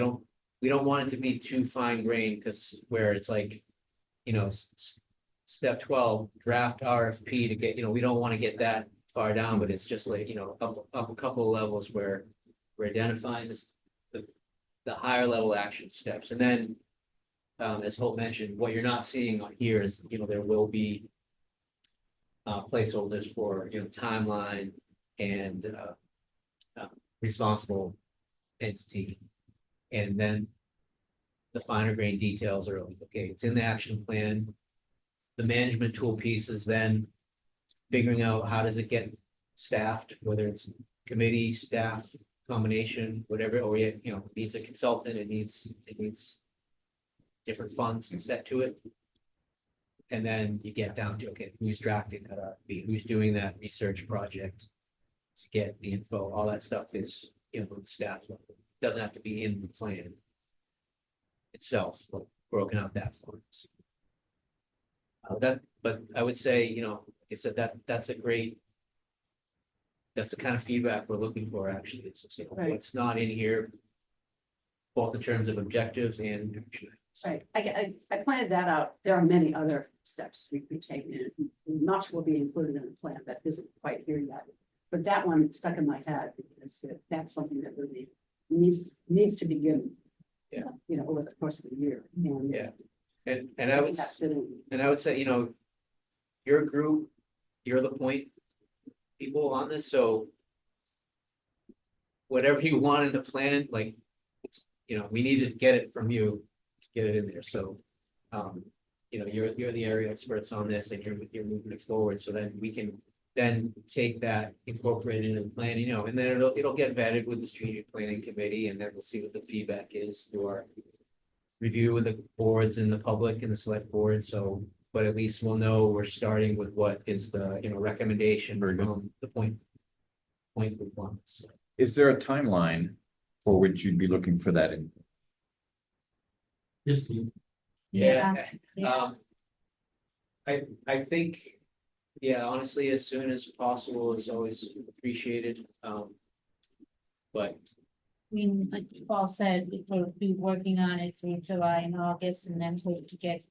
we don't want it to be too fine grained, because where it's like, step 12, draft RFP to get, we don't want to get that far down, but it's just like, up a couple of levels where we're identifying the higher level action steps. And then, as Hope mentioned, what you're not seeing on here is, there will be placeholders for, timeline and responsible entity. And then the finer grain details are like, okay, it's in the action plan. The management tool piece is then figuring out how does it get staffed, whether it's committee, staff, combination, whatever, or it needs a consultant, it needs different funds set to it. And then you get down to, okay, who's drafting that RFP, who's doing that research project to get the info, all that stuff is, the staff level. It doesn't have to be in the plan itself, but broken out that form. But I would say, like I said, that's the kind of feedback we're looking for, actually. It's Right. what's not in here, both in terms of objectives and action items. Right, I pointed that out. There are many other steps we take in. Much will be included in the plan that isn't quite here yet. But that one stuck in my head because that's something that really needs to begin. Yeah. Over the course of the year. And Yeah. And I would, that fit in. and I would say, your group, you're the point people on this, so whatever you want in the plan, like, it's, we need to get it from you to get it in there, so you're the area experts on this, and you're moving it forward, so then we can then take that, incorporate it in the plan, and then it'll get vetted with the strategic planning committee, and then we'll see what the feedback is through our review with the boards and the public and the select board, so, but at least we'll know we're starting with what is the, recommendation Very good. from the point we want. So, Is there a timeline for which you'd be looking for that in? Yes, please. Yeah. I think, yeah, honestly, as soon as possible is always appreciated, but I mean, like Paul said, we'll be working on it through July and August and then hope to get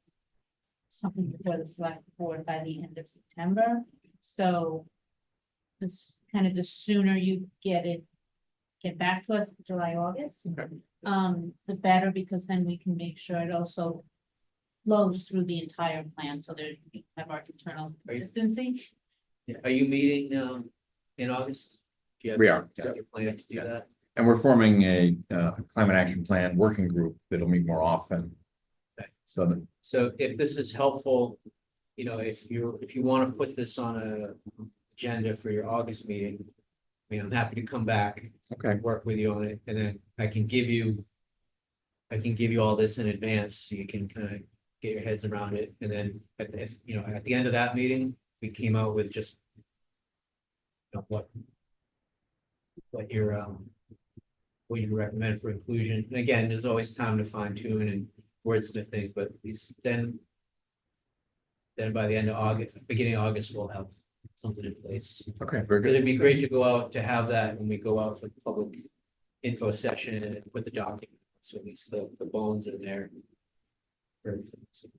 something before the select board by the end of September. So this kind of the sooner you get back to us, July, August, the better, because then we can make sure it also flows through the entire plan, so that we have our internal consistency. are you meeting in August? Do you have We are, a plan to do Yes. that? And we're forming a climate action plan working group that'll meet more often. So So if this is helpful, if you want to put this on a agenda for your August meeting, I'm happy to come back, okay, work with you on it, and then I can give you all this in advance, so you can kind of get your heads around it, and then at the end of that meeting, we came out with just what you recommend for inclusion. And again, there's always time to fine tune and wordsmith things, but at least then by the end of August, beginning of August, we'll have something in place. okay, very Because good. it'd be great to go out to have that when we go out for the public info session and put the document, so at least the bones are there. For everything. So,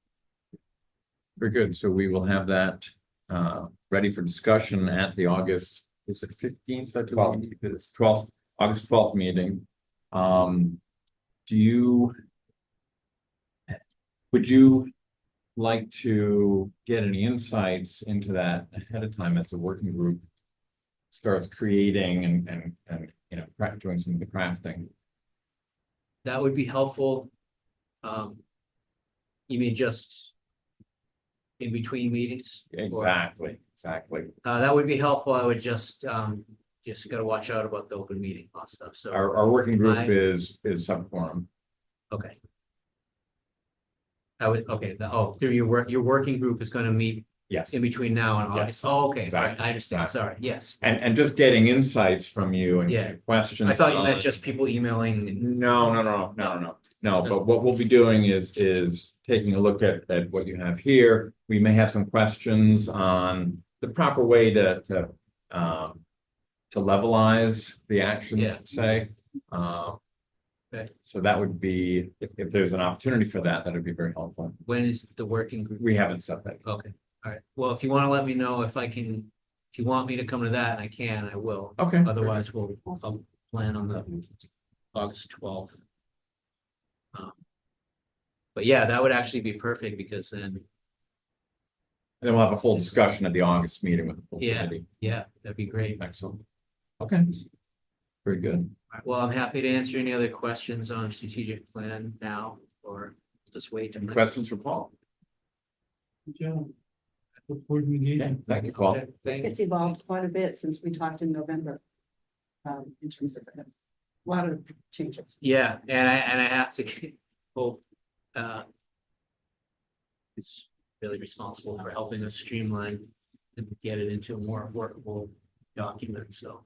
Very good. So we will have that ready for discussion at the August, is it 15th or 12th? It's 12th, August 12th meeting. Would you like to get any insights into that ahead of time as the working group starts creating and doing some of the crafting. That would be helpful. You mean just in between meetings? Or- Exactly. That would be helpful. I would just gotta watch out about the open meeting law stuff, so, Our working group I- is subforum. okay. Through your working group is gonna meet Yes. in between now and August. Yes. Oh, okay, Exactly. right, I understand, Exactly. sorry, yes. And just getting insights from you and Yeah. questions. I thought you on- meant just people emailing. No, but what we'll be doing is taking a look at what you have here. We may have some questions on the proper way to levelize the actions, Yeah. say. Okay. So that would be, if there's an opportunity for that, that'd be very helpful. When is the working group? We haven't set that. Okay, all right. Well, if you want to let me know if I can, if you want me to come to that, and I can, I will. Okay. Otherwise, I'll plan on the August 12th. But yeah, that would actually be perfect because then, And then we'll have a full discussion at the August meeting with the full Yeah. committee. yeah, that'd be great. Excellent. Okay. Very good. Well, I'm happy to answer any other questions on strategic plan now, or just wait. Any questions for Paul? Good job. Look forward to engaging. Thank you, Paul. Okay, thank you. It's evolved quite a bit since we talked in November. In terms of a lot of changes. Yeah, and I have to hope is really responsible for helping us streamline and get it into a more workable document, so.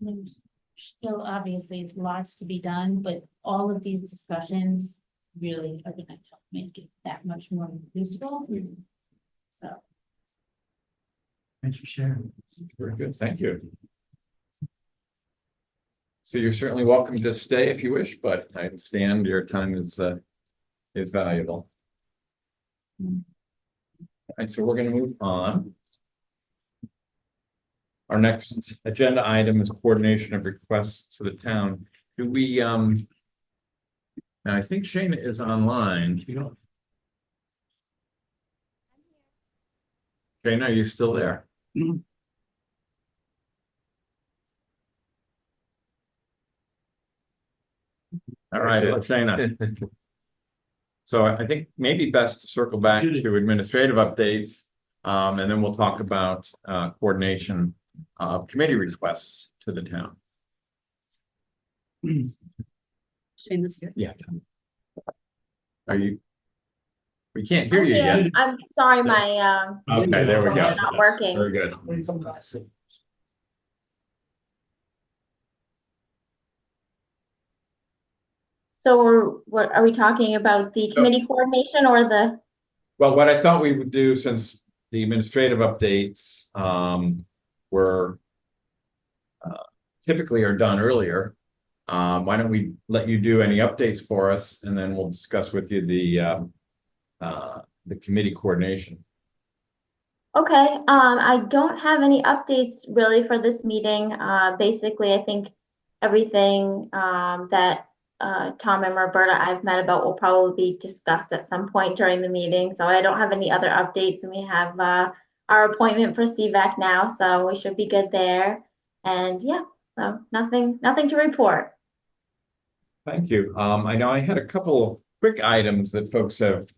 There's still obviously lots to be done, but all of these discussions really are gonna help make it that much more useful. Thanks for sharing. Very good. Thank you. So you're certainly welcome to stay if you wish, but I understand your time is valuable. All right, so we're gonna move on. Our next agenda item is coordination of requests to the town. Do we, now I think Shane is online. Shane, are you still there? All right, Shayna. So I think maybe best to circle back to administrative updates, and then we'll talk about coordination of committee requests to the town. Shane, this here. Yeah. Are you? We can't hear you yet. I'm sorry, my Okay, there we go. not working. Very good. So what are we talking about, the committee coordination or the? Well, what I thought we would do, since the administrative updates were typically are done earlier, why don't we let you do any updates for us, and then we'll discuss with you the committee coordination. Okay, I don't have any updates really for this meeting. Basically, I think everything that Tom and Roberta I've met about will probably be discussed at some point during the meeting. So I don't have any other updates, and we have our appointment for CVAC now, so we should be good there. And yeah, so nothing to report. Thank you. I know I had a couple of quick items that folks have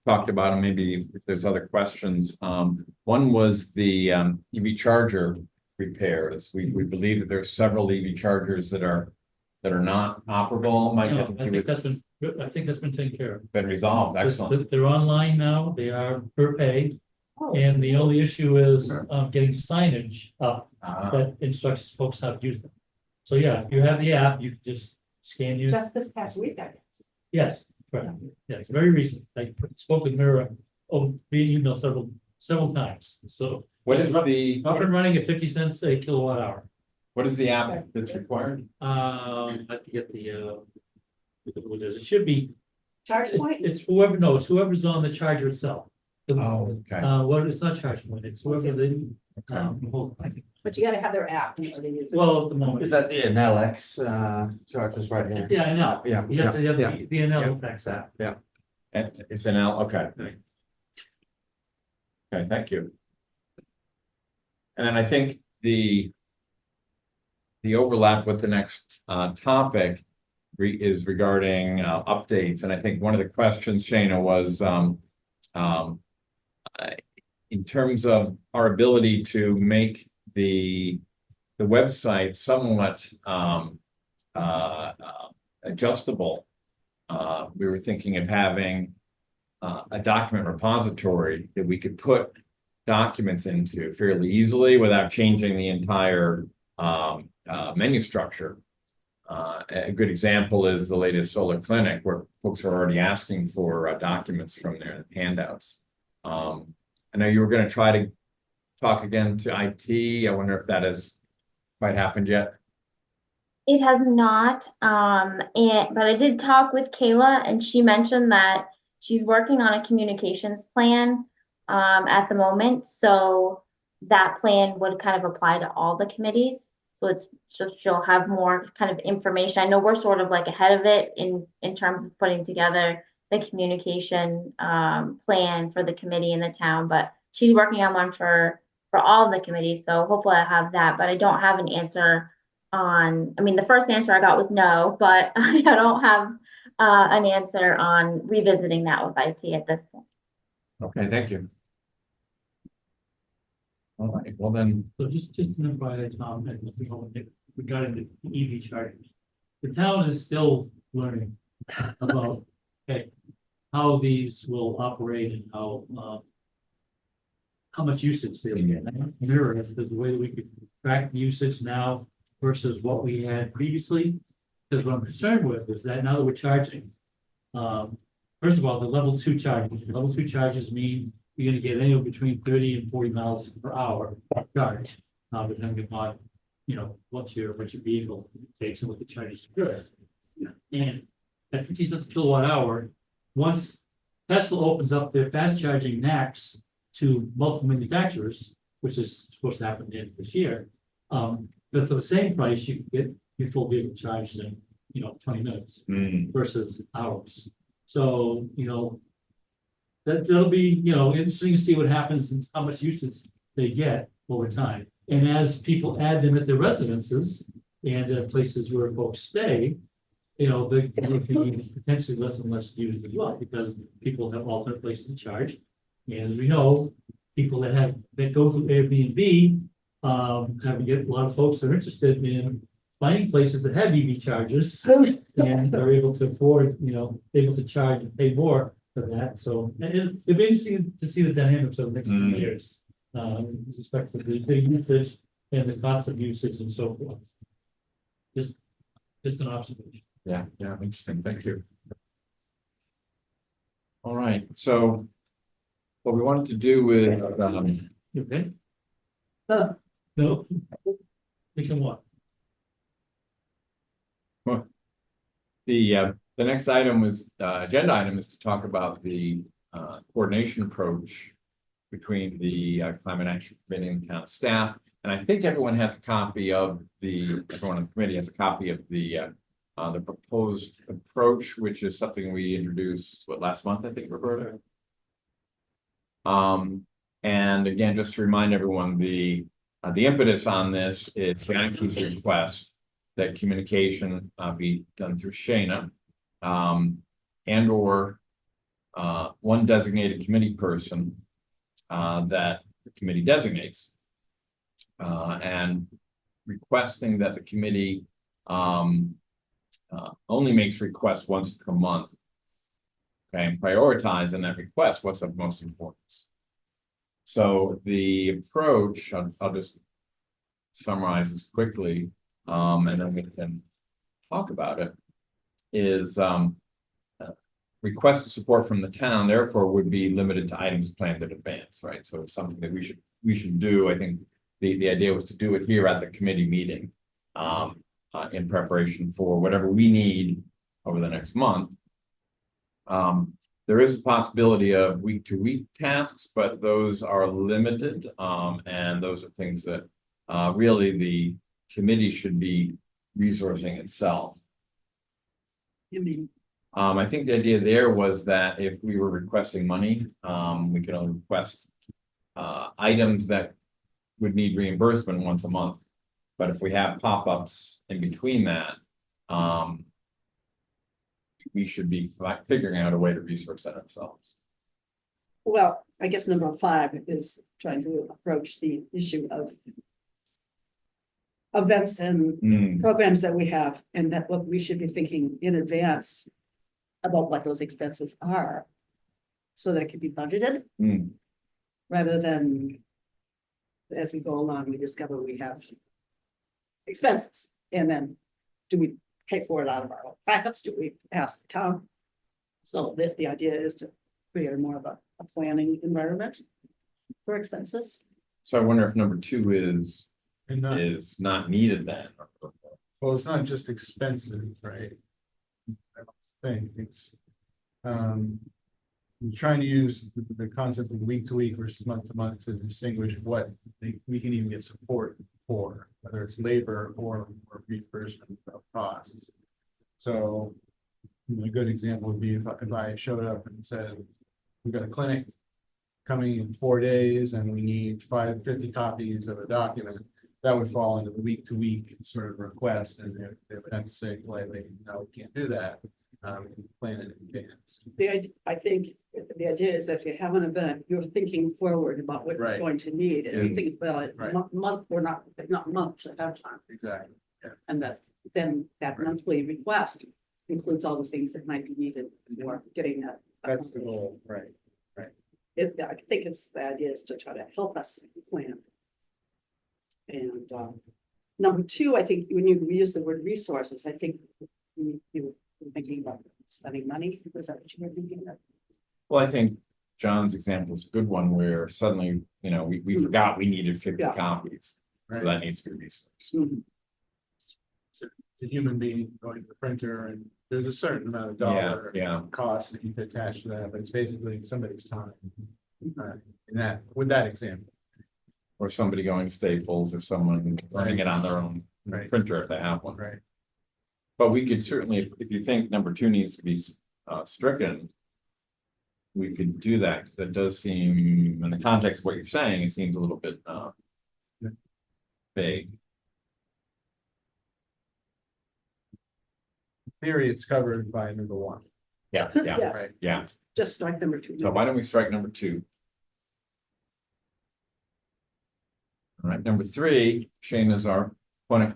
talked about, and maybe if there's other questions. One was the EV charger repairs. We believe that there are several EV chargers that are not operable. Mike, No, I think I think that's been taken care of. been resolved. Excellent. They're online now, they are per pay, and the only issue is getting signage up that instructs folks how to use them. So yeah, if you have the app, you can just scan your. Just this past week, I guess. Yes, correct. Yeah, it's very recent. I spoke with Mira via email several times. So What is the up and running at 50 cents a kilowatt hour. what is the app that's required? I forget what it is. It should be. Charge point? It's whoever knows, whoever's on the charger itself. Oh, okay. It's not charge point, it's whoever they. But you gotta have their app in order to use it. Well, at the moment. Is that the NLX chargers right here? Yeah, I know. Yeah, You have to have yeah, the NL fax app. yeah. And it's an L, okay. Okay, thank you. And then I think the overlap with the next topic is regarding updates. And I think one of the questions, Shayna, was in terms of our ability to make the website somewhat adjustable. We were thinking of having a document repository that we could put documents into fairly easily without changing the entire menu structure. A good example is the latest solar clinic where folks are already asking for documents from their handouts. I know you were going to try to talk again to IT. I wonder if that has quite happened yet. It has not, but I did talk with Kayla and she mentioned that she's working on a communications plan at the moment. So that plan would kind of apply to all the committees. So she'll have more kind of information. I know we're sort of like ahead of it in terms of putting together the communication plan for the committee in the town, but she's working on one for all the committees. So hopefully I have that, but I don't have an answer on, I mean, the first answer I got was no, but I don't have an answer on revisiting that with IT at this point. Okay, thank you. All right, well then, So just to notify that, Tom, regarding the EV chargers. The town is still learning about, okay, how these will operate and how much usage they'll get. Mirror it, there's a way that we could track usage now versus what we had previously. Because what I'm concerned with is that now that we're charging, first of all, the level 2 charges mean you're gonna get anywhere between 30 and 40 miles per hour charge. Depending upon, what your vehicle takes and what the charge is good. And at 50 cents a kilowatt hour, once Tesla opens up their fast charging NACs to multiple manufacturers, which is supposed to happen at the end of this year, but for the same price, you can get your full vehicle charged in, 20 minutes versus hours. So, that'll be, interesting to see what happens and how much usage they get over time. And as people add them at their residences and places where folks stay, they can be potentially less and less used as well because people have alternate places to charge. And as we know, people that go through Airbnb get a lot of folks that are interested in finding places that have EV chargers and are able to afford, able to charge and pay more for that. So it'll be interesting to see the dynamics of the next few years with respect to the usage and the cost of usage and so forth. Just an observation. yeah, interesting. Thank you. All right, so what we wanted to do is You okay? No. Think of what? the next item was agenda item is to talk about the coordination approach between the Climate Action Committee and town staff. And I think everyone has a copy of everyone on the committee has a copy of the proposed approach, which is something we introduced last month, I think, Roberta. And again, just to remind everyone, the impetus on this is Jackie's request that communication be done through Shayna, and or one designated committee person that the committee designates, and requesting that the committee only makes requests once per month. Okay, and prioritize in that request what's of most importance. So the approach, I'll just summarize this quickly, and then we can talk about it, is request support from the town, therefore would be limited to items planned in advance, right? So it's something that we should do. I think the idea was to do it here at the committee meeting in preparation for whatever we need over the next month. There is a possibility of week-to-week tasks, but those are limited, and those are things that really the committee should be resourcing itself. You mean? I think the idea there was that if we were requesting money, we could only request items that would need reimbursement once a month. But if we have pop-ups in between that, we should be figuring out a way to resource that ourselves. Well, I guess number 5 is trying to approach the issue of events and programs that we have, and that what we should be thinking in advance about what those expenses are, so that it can be budgeted, rather than as we go along, we discover we have expenses, and then do we pay for it out of our own pockets? Do we ask the town? So the idea is to create more of a planning environment for expenses. So I wonder if number 2 is And not needed then. well, it's not just expensive, right? I don't think it's, I'm trying to use the concept of week to week versus month to month to distinguish what we can even get support for, whether it's labor or reimbursement of costs. So a good example would be if I showed up and said, we've got a clinic coming in 4 days and we need 50 copies of a document, that would fall into the week to week sort of request, and they would have to say politely, no, we can't do that. We can plan it in advance. I think the idea is that if you have an event, you're thinking forward about what you're Right. going to need, and you think about it Right. month or not months ahead of time. Exactly. And then that Right. monthly request includes all the things that might be needed for getting that. That's the goal, right? I think it's the idea is to try to help us plan. And number 2, I think when you use the word resources, I think you were thinking about spending money. Was that what you were thinking of? Well, I think John's example is a good one where suddenly, we forgot we needed 50 Yeah. copies. So Right. that needs to be resourced. Mhm. The human being going to the printer, and there's a certain amount of dollar Yeah. cost that you could attach to that, but it's basically somebody's time. With that example, Or somebody going to Staples or someone running it on their own Right. printer if they have one. right? But we could certainly, if you think number 2 needs to be stricken, we could do that, because it does seem, in the context of what you're saying, it seems a little bit vague. In theory, it's covered by number 1. Yeah, Yeah. Right. yeah. Just strike number 2. So why don't we strike number 2? All right, number 3, Shane is our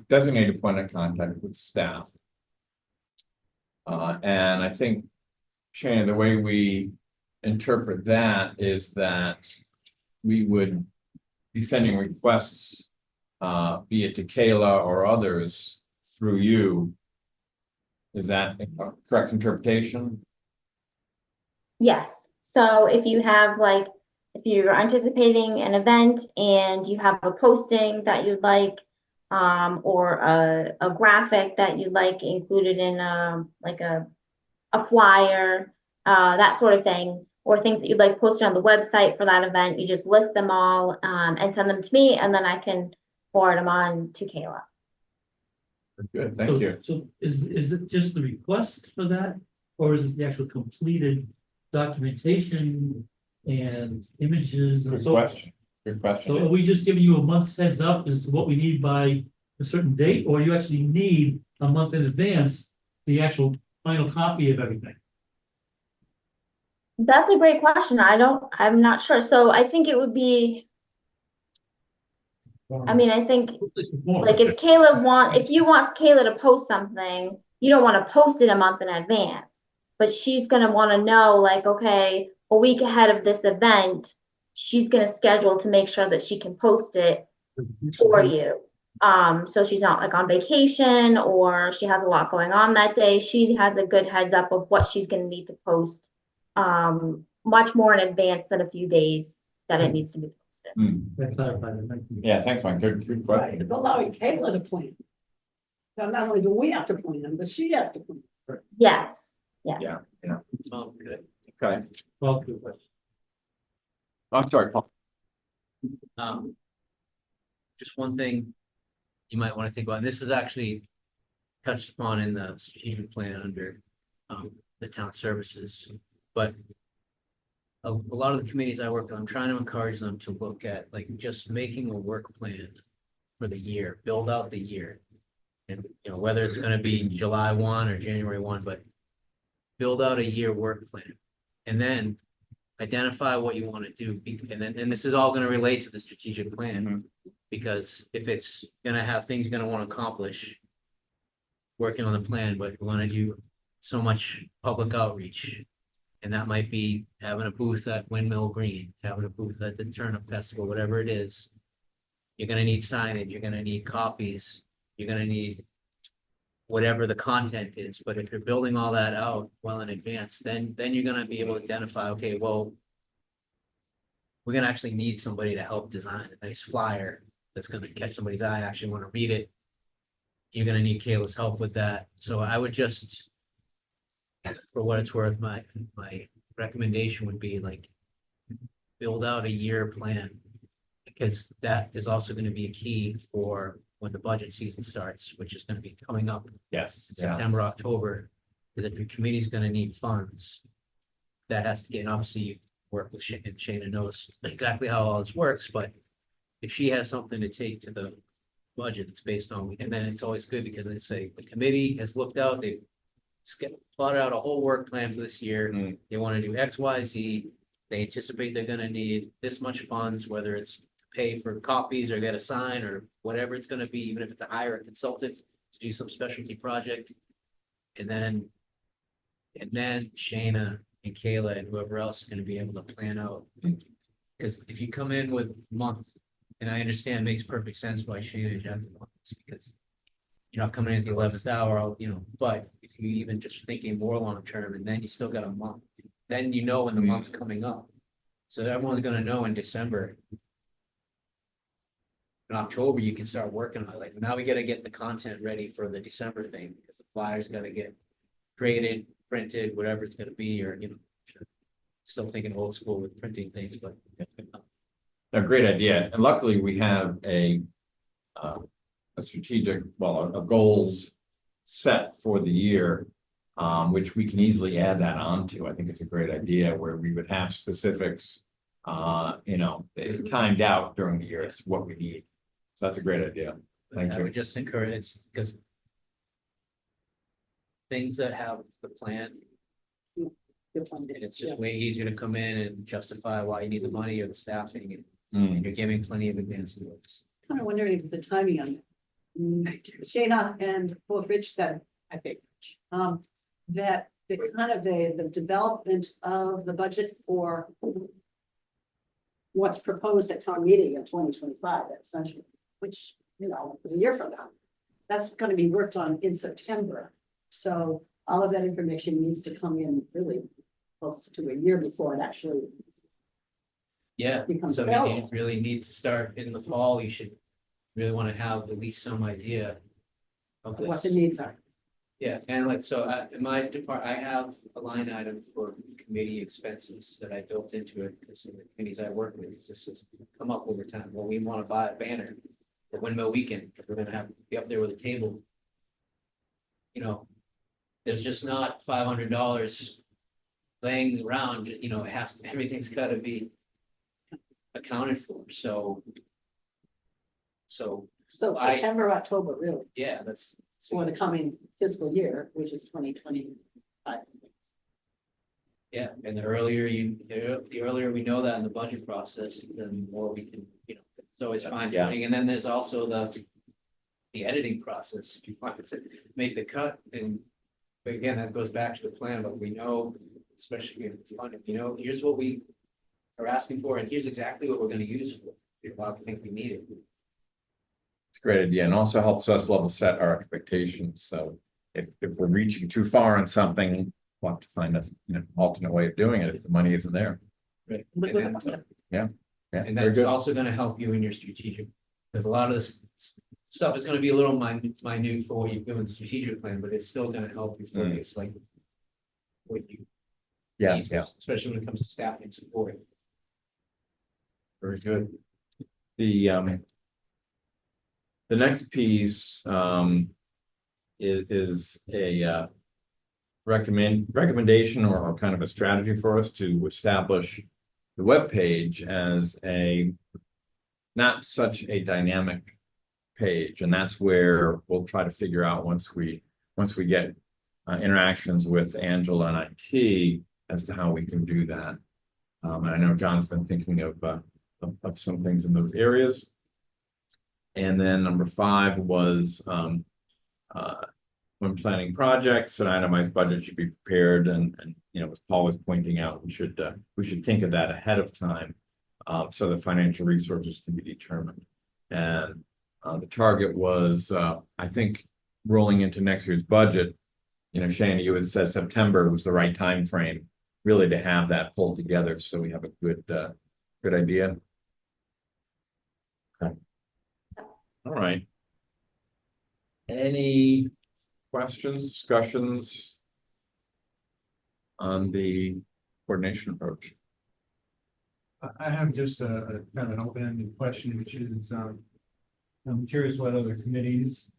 designated point of contact with staff. And I think, Shane, the way we interpret that is that we would be sending requests, be it to Kayla or others through you. Is that a correct interpretation? Yes, so if you have if you're anticipating an event and you have a posting that you'd like, or a graphic that you'd like included in like a flyer, that sort of thing, or things that you'd like posted on the website for that event, you just list them all and send them to me, and then I can forward them on to Kayla. Good, thank you. So is it just the request for that, or is it the actual completed documentation and images and Good so forth? question. Good So question. are we just giving you a month's heads up as to what we need by a certain date, or you actually need a month in advance the actual final copy of everything? That's a great question. I'm not sure. So I think it would be, I think if you want Kayla to post something, you don't want to post it a month in advance, but she's going to want to know, okay, a week ahead of this event, she's going to schedule to make sure that she can post it for you. So she's not on vacation or she has a lot going on that day. She has a good heads up of what she's going to need to post, much more in advance than a few days that it needs to be posted. That clarified it, thank you. Yeah, thanks, Mike. Good Right, question. it's allowing Kayla to plan. Now, not only do we have to plan them, but she has to plan. Yes. Yeah, yeah. Oh, good. Okay. Well, good question. I'm sorry, Paul. Just one thing you might want to think about, and this is actually touched upon in the strategic plan under the town services, but a lot of the committees I work on, I'm trying to encourage them to look at like just making a work plan for the year, build out the year. And, you know, whether it's gonna be July 1 or January 1, but build out a year work plan. And then identify what you want to do, and this is all gonna relate to the strategic plan. Because if it's gonna have things you're gonna want to accomplish, working on the plan, but you want to do so much public outreach. And that might be having a booth at Windmill Green, having a booth at the Turnip Festival, whatever it is. You're gonna need signage, you're gonna need copies, you're gonna need whatever the content is, but if you're building all that out well in advance, then you're gonna be able to identify, okay, well, we're gonna actually need somebody to help design a nice flyer that's gonna catch somebody's eye, actually wanna read it. You're gonna need Kayla's help with that, so I would just, for what it's worth, my recommendation would be like, build out a year plan. Because that is also gonna be a key for when the budget season starts, which is gonna be coming up Yes. in September, October. Because if your committee's gonna need funds, that has to get, and obviously you work with Shane, and Shana knows exactly how all this works, but if she has something to take to the budget, it's based on, and then it's always good because they say the committee has looked out, they've plotted out a whole work plan for this year. They want to do X, Y, Z. They anticipate they're gonna need this much funds, whether it's to pay for copies or get a sign or whatever it's gonna be, even if it's to hire a consultant to do some specialty project. And then Shana and Kayla and whoever else is gonna be able to plan out. Because if you come in with a month, and I understand it makes perfect sense why Shana and Jeff want this, because you're not coming in at the 11th hour, you know, but if you even just thinking more long-term, and then you still got a month, then you know when the month's coming up. So everyone's gonna know in December. In October, you can start working on it, like, now we gotta get the content ready for the December thing, because the flyers gotta get created, printed, whatever it's gonna be, or, you know, still thinking old school with printing things, but. A great idea, and luckily we have a strategic, well, a goals set for the year, which we can easily add that on to. I think it's a great idea where we would have specifics, you know, timed out during the year as to what we need. So that's a great idea. Thank I you. would just encourage, it's because things that have the plan, and it's just way easier to come in and justify why you need the money or the staffing, and you're giving plenty of advance notice. Kind of wondering if the timing on it. Shayna and both Rich said, I think, that the kind of the development of the budget for what's proposed at town meeting in 2025, essentially, which, you know, is a year from now. That's gonna be worked on in September. So all of that information needs to come in really close to a year before it actually. Yeah, becomes so you available. really need to start in the fall, you should really want to have at least some idea of What the this. needs are. Yeah, and like, so in my department, I have a line item for committee expenses that I built into it, because of the committees I work with, because this has come up over time. Well, we want to buy a banner for Windmill Weekend, because we're gonna be up there with a table. You know, there's just not $500 laying around, you know, it has, everything's gotta be accounted for, so So I- September, October, really, yeah, that's. for the coming fiscal year, which is 2025. Yeah, and the earlier the earlier we know that in the budget process, then the more we can, you know, it's always fine tuning, and then there's also the editing process, if you want to make the cut, and but again, that goes back to the plan, but we know, especially in funding, you know, here's what we are asking for, and here's exactly what we're gonna use for, if I think we need it. It's a great idea, and also helps us level set our expectations. So if we're reaching too far on something, we'll have to find a, you know, alternate way of doing it if the money isn't there. Right. Liquid And then- budget. Yeah, And very that's good. also gonna help you in your strategic, because a lot of this stuff is gonna be a little minute for what you do in the strategic plan, but it's still gonna help you focus, like. What you Yes, need, yeah, especially when it comes to staffing support. very good. The next piece is a recommendation or kind of a strategy for us to establish the webpage as not such a dynamic page, and that's where we'll try to figure out once we get interactions with Angela and IT as to how we can do that. And I know John's been thinking of some things in those areas. And then number 5 was when planning projects, an itemized budget should be prepared, and as Paul was pointing out, we should think of that ahead of time, so that financial resources can be determined. And the target was, I think, rolling into next year's budget. Shana, you had said September was the right time frame, really, to have that pulled together, so we have a good idea. Okay. All right. Any questions, discussions on the coordination approach? I have just a kind of an open-ended question, which is, I'm curious what other committees,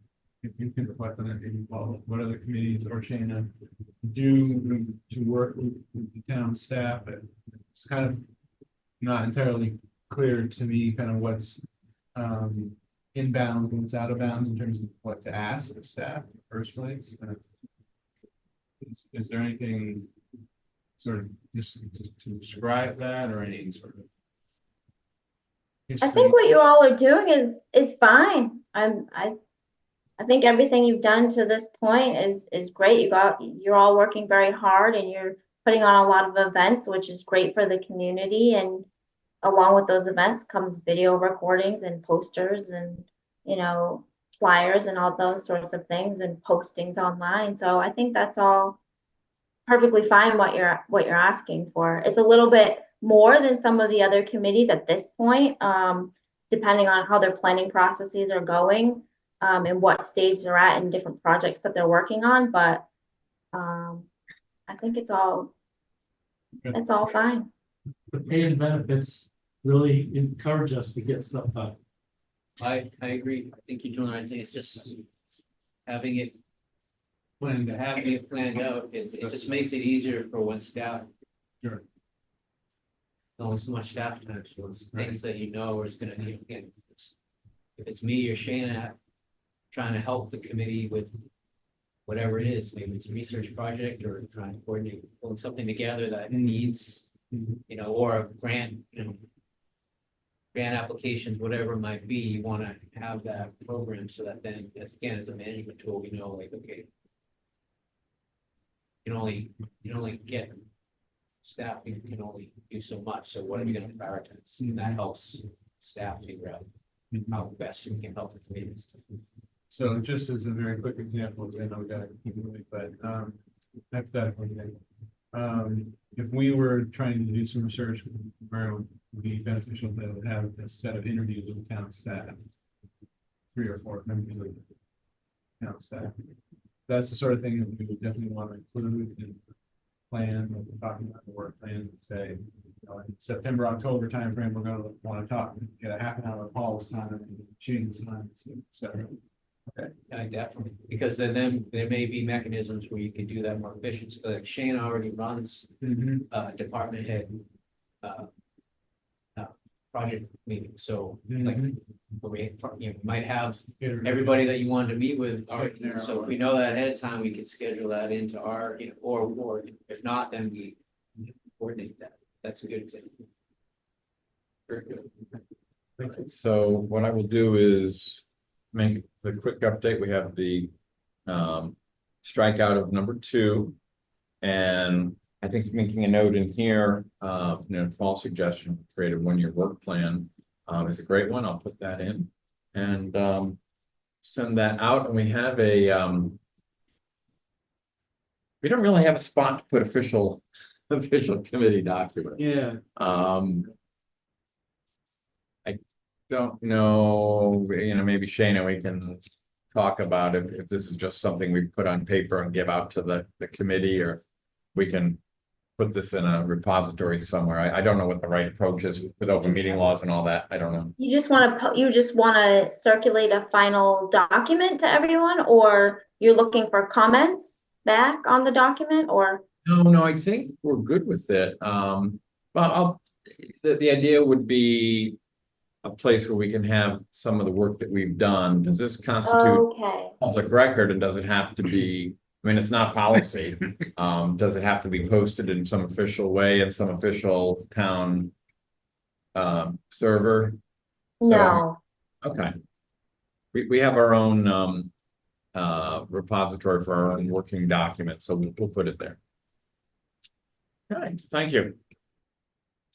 if you can reflect on it, what other committees or Shana do to work with the town staff. It's kind of not entirely clear to me kind of what's inbound and what's out of bounds in terms of what to ask of staff in the first place. Is there anything sort of just to describe that, or any sort of I think what you all are doing is fine. I think everything you've done to this point is great. You're all working very hard, and you're putting on a lot of events, which is great for the community. And along with those events comes video recordings and posters and flyers and all those sorts of things and postings online. So I think that's all perfectly fine what you're asking for. It's a little bit more than some of the other committees at this point, depending on how their planning processes are going, and what stage they're at in different projects that they're working on. But I think it's all fine. The pay and benefits really encourage us to get stuff done. I agree. I think you're doing the right thing. It's just having it planned out. It just makes it easier for when staff. Sure. Only so much staff time, so it's things that or it's gonna need, again, if it's me or Shana trying to help the committee with whatever it is, maybe it's a research project or trying to coordinate, pulling something together that needs, or a grant, grant applications, whatever it might be, you want to have that program so that then, as a management tool, we know, like, okay, you can only get staff, you can only do so much, so what are we going to prioritize? And that helps staff figure out how best we can help the communities. So just as a very quick example, because I know we got to keep moving, but hypothetically, if we were trying to do some research where it would be beneficial to have a set of interviews with town staff, 3 or 4 members of the town staff, that's the sort of thing that we would definitely want to include in the plan, when we're talking about the work plan, and say, in September, October timeframe, we're going to want to get a half an hour of Paul's time and Shane's time, etc. Okay. Yeah, definitely, because then there may be mechanisms where you can do that more efficient. So like Shane already runs department head project meetings. So like you might have everybody that you wanted to meet with already. So if we know that ahead of time, we could schedule that into our, or if not, then we coordinate that. That's a good example. Very good. So what I will do is make the quick update. We have the strikeout of number 2, and I think making a note in here, Paul's suggestion, create a 1-year work plan is a great one. I'll put that in and send that out. And we have we don't really have a spot to put official committee documents. Yeah. I don't know, maybe Shana, we can talk about if this is just something we put on paper and give out to the committee, or if we can put this in a repository somewhere. I don't know what the right approach is with open meeting laws and all that. I don't know. You just want to circulate a final document to everyone, or you're looking for comments? back on the document or? No, I think we're good with it. Well, the idea would be a place where we can have some of the work that we've done. Does this constitute Okay, public record, and does it have to be, I mean, it's not policy. Does it have to be posted in some official way in some official town server? So, no, okay. We have our own repository for our own working document, so we'll put it there. Okay, thank you.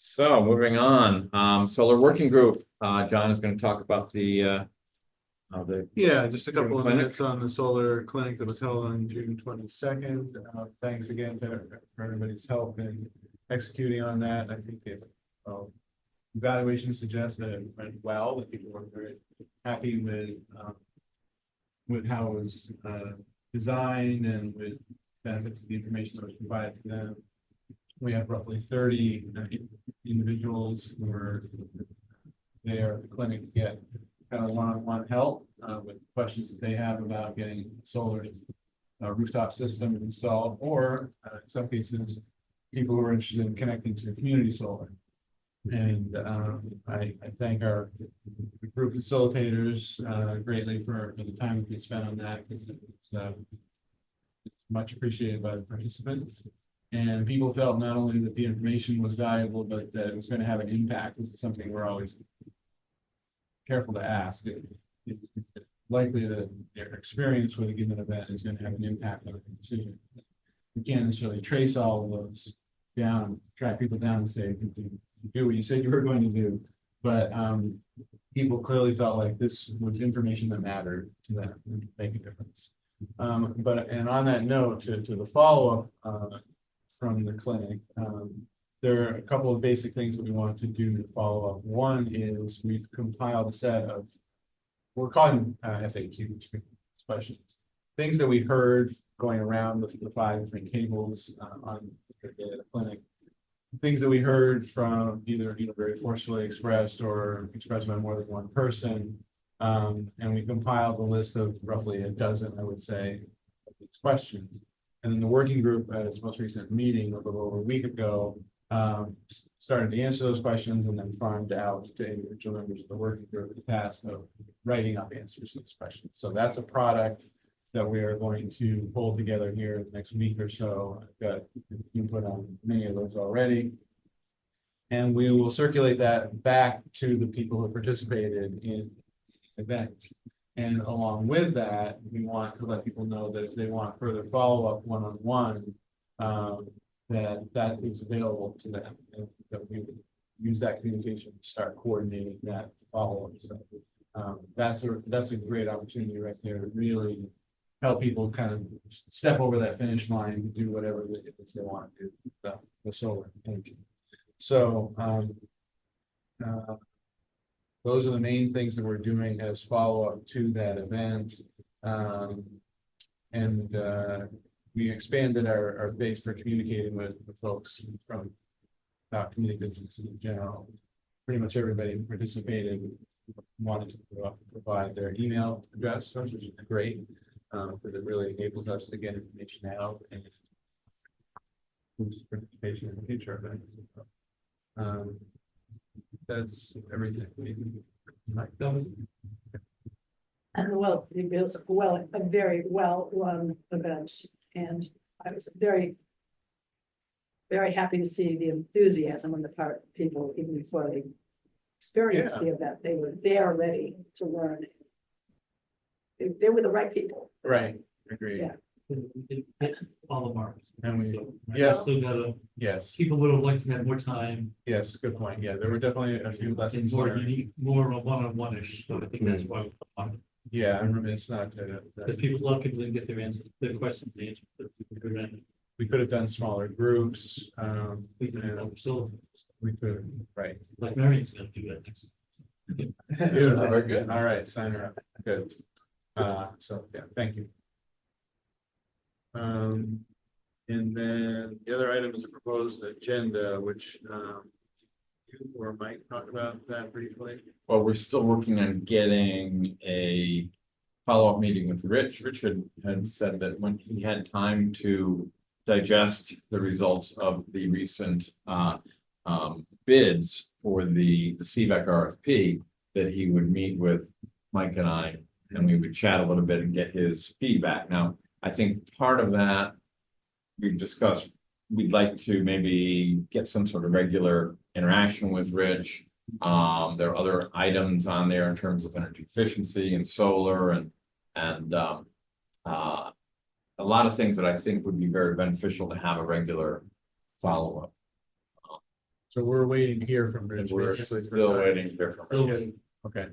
So moving on, solar working group, John is going to talk about the Yeah, just a couple of clinic. minutes on the solar clinic that was held on June 22nd. Thanks again for everybody's help in executing on that. I think it, evaluation suggests that it went well, that people were very happy with how it was designed and with benefits of the information that was provided to them. We have roughly 30 individuals who are there at the clinic to get kind of one-on-one help with questions that they have about getting solar rooftop system installed, or in some cases, people who are interested in connecting to community solar. And I thank our group facilitators greatly for the time that they spent on that, because it's much appreciated by the participants. And people felt not only that the information was valuable, but that it was going to have an impact. This is something we're always careful to ask. It's likely that their experience with a given event is going to have an impact on the decision. We can't necessarily trace all of those down, track people down and say, do what you said you were going to do. But people clearly felt like this was information that mattered to them and make a difference. And on that note, to the follow-up from the clinic, there are a couple of basic things that we want to do to follow up. One is we've compiled a set of, we're calling FAQs, questions, things that we heard going around the 5 different tables on the clinic, things that we heard from either very forcefully expressed or expressed by more than one person. And we compiled a list of roughly a dozen, I would say, of these questions. And then the working group at its most recent meeting a little over a week ago started to answer those questions and then farmed out to individual members of the working group the task of writing up answers to those questions. So that's a product that we are going to pull together here in the next week or so. I've got input on many of those already. And we will circulate that back to the people who participated in the event. And along with that, we want to let people know that if they want further follow-up one-on-one, that is available to them, and that we would use that communication to start coordinating that follow-up. So that's a great opportunity right there to really help people kind of step over that finish line to do whatever it is they want to do with the solar energy. So those are the main things that we're doing as follow-up to that event. We expanded our base for communicating with the folks from community businesses in general. Pretty much everybody who participated wanted to provide their email address, which is great, because it really enables us to get information out and boost participation in the future events. That's everything. Well, it was a very well-run event, and I was very happy to see the enthusiasm on the part of people even before they experienced the event. They were there ready to learn. They were the right people. Right, agreed. Yeah. It's all the marks. And we, So, yeah. Still gotta, Yes, people would have liked to have more time yes, good point. Yeah, there were definitely a few and lessons more learned. unique, more of a one-on-one-ish, so I think that's why. Yeah, I'm remiss not Because people, a lot of people didn't get their answers, their questions answered, but we could have done smaller groups. we can have facilities, We could, right. like Marion's gonna do that next. Very good. All right, sign her up. Good. So, yeah, thank you. And then the other item is a proposed agenda, which you or Mike talk about that briefly. Well, we're still working on getting a follow-up meeting with Rich. Rich had said that when he had time to digest the results of the recent bids for the CVAC RFP, that he would meet with Mike and I, and we would chat a little bit and get his feedback. Now, I think part of that we've discussed, we'd like to maybe get some sort of regular interaction with Rich. There are other items on there in terms of energy efficiency and solar and a lot of things that I think would be very beneficial to have a regular follow-up. So we're waiting to hear from And Rich. we're basically, for still that. waiting to hear from Rich. Okay. Okay.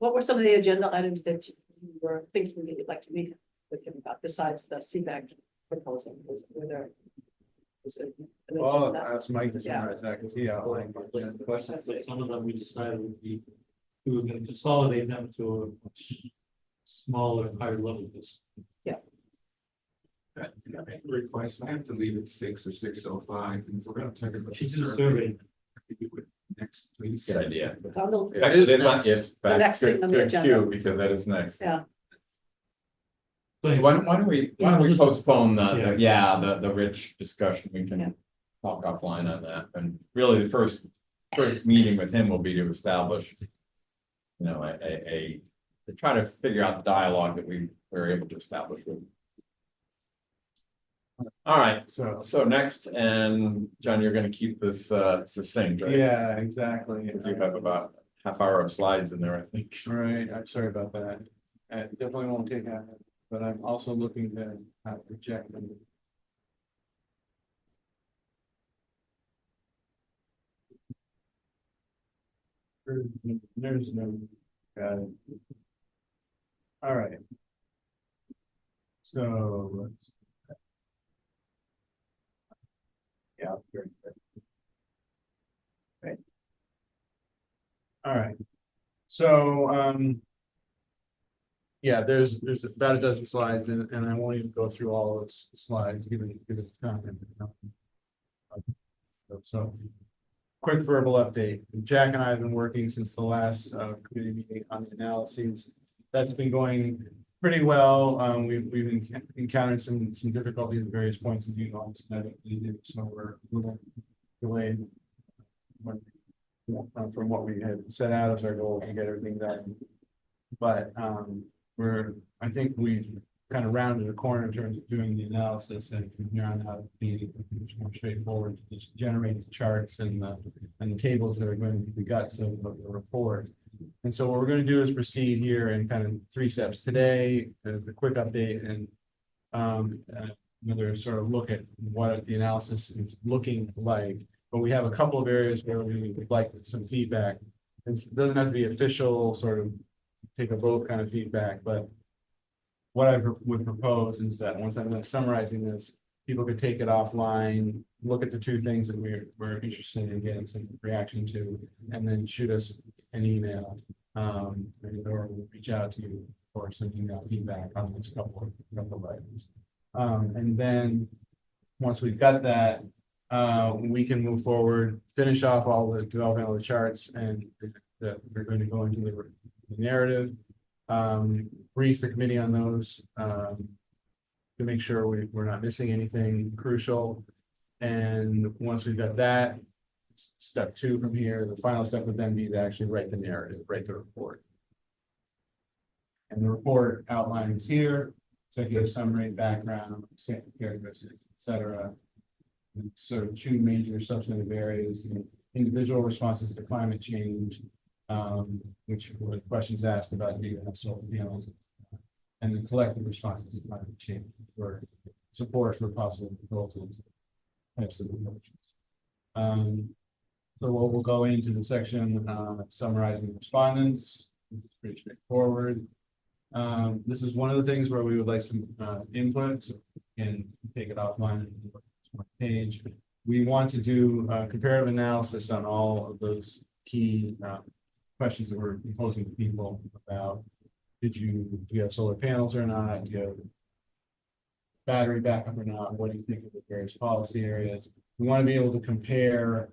What were some of the agenda items that you were thinking that you'd like to meet with him about besides the CVAC proposal? Were there? Was it- Well, that's Mike to Yeah. summarize that, because he outlined. it. Questions, but some of them we decided we were gonna consolidate them to a much smaller, higher level. Request, I have to leave at 6 or 6:05, and if we're gonna talk about. She did a survey. I could do it next, please. Good idea. It's on the- Yeah, it is on, next. yes, The next thing on the good agenda. cue, because that is next. Yeah. So why don't we postpone the Rich discussion, we Yeah. can talk offline on that, and really the first meeting with him will be to establish. You know, to try to figure out the dialogue that we were able to establish with. All right, so next, and John, you're gonna keep this succinct, right? Yeah, exactly. Because you have about half hour of slides in there, I think. All right, I'm sorry about that. I definitely won't take that, but I'm also looking to reject them. There's no. Got it. All right. So let's. Yeah, very good. Right. All right. So, yeah, there's about a dozen slides and I won't even go through all of those slides, give it time. So, quick verbal update. Jack and I have been working since the last committee meeting on the analyses. That's been going pretty well. We've encountered some difficulties at various points, as you know, so we're a little delayed from what we had set out as our goal to get everything done. But I think we've kind of rounded a corner in terms of doing the analysis, and from here on out, be more straightforward to just generate the charts and the tables that are going to be the guts of the report. And so what we're going to do is proceed here in kind of 3 steps today, as a quick update and another sort of look at what the analysis is looking like. But we have a couple of areas where we would like some feedback. It doesn't have to be official, sort of take a vote kind of feedback, but what I would propose is that once I'm done summarizing this, people could take it offline, look at the 2 things that we're interested in getting some reaction to, and then shoot us an email, or we'll reach out to you for some email feedback on this couple of items. And then once we've got that, we can move forward, finish off all the development of the charts, and that we're going to go into the narrative. Brief the committee on those to make sure we're not missing anything crucial. And once we've got that, step 2 from here, the final step would then be to actually write the narrative, write the report. And the report outlines here, executive summary, background, characteristics, etc. Sort of 2 major substantive areas: the individual responses to climate change, which were questions asked about solar panels, and the collective responses to climate change for support for possible proposals, types of approaches. So we'll go into the section summarizing respondents. This is pretty straightforward. This is one of the things where we would like some input, so we can take it offline and look at this one page. We want to do comparative analysis on all of those key questions that we're posing to people about: do you have solar panels or not? Do you have battery backup or not? What do you think of the various policy areas? We want to be able to compare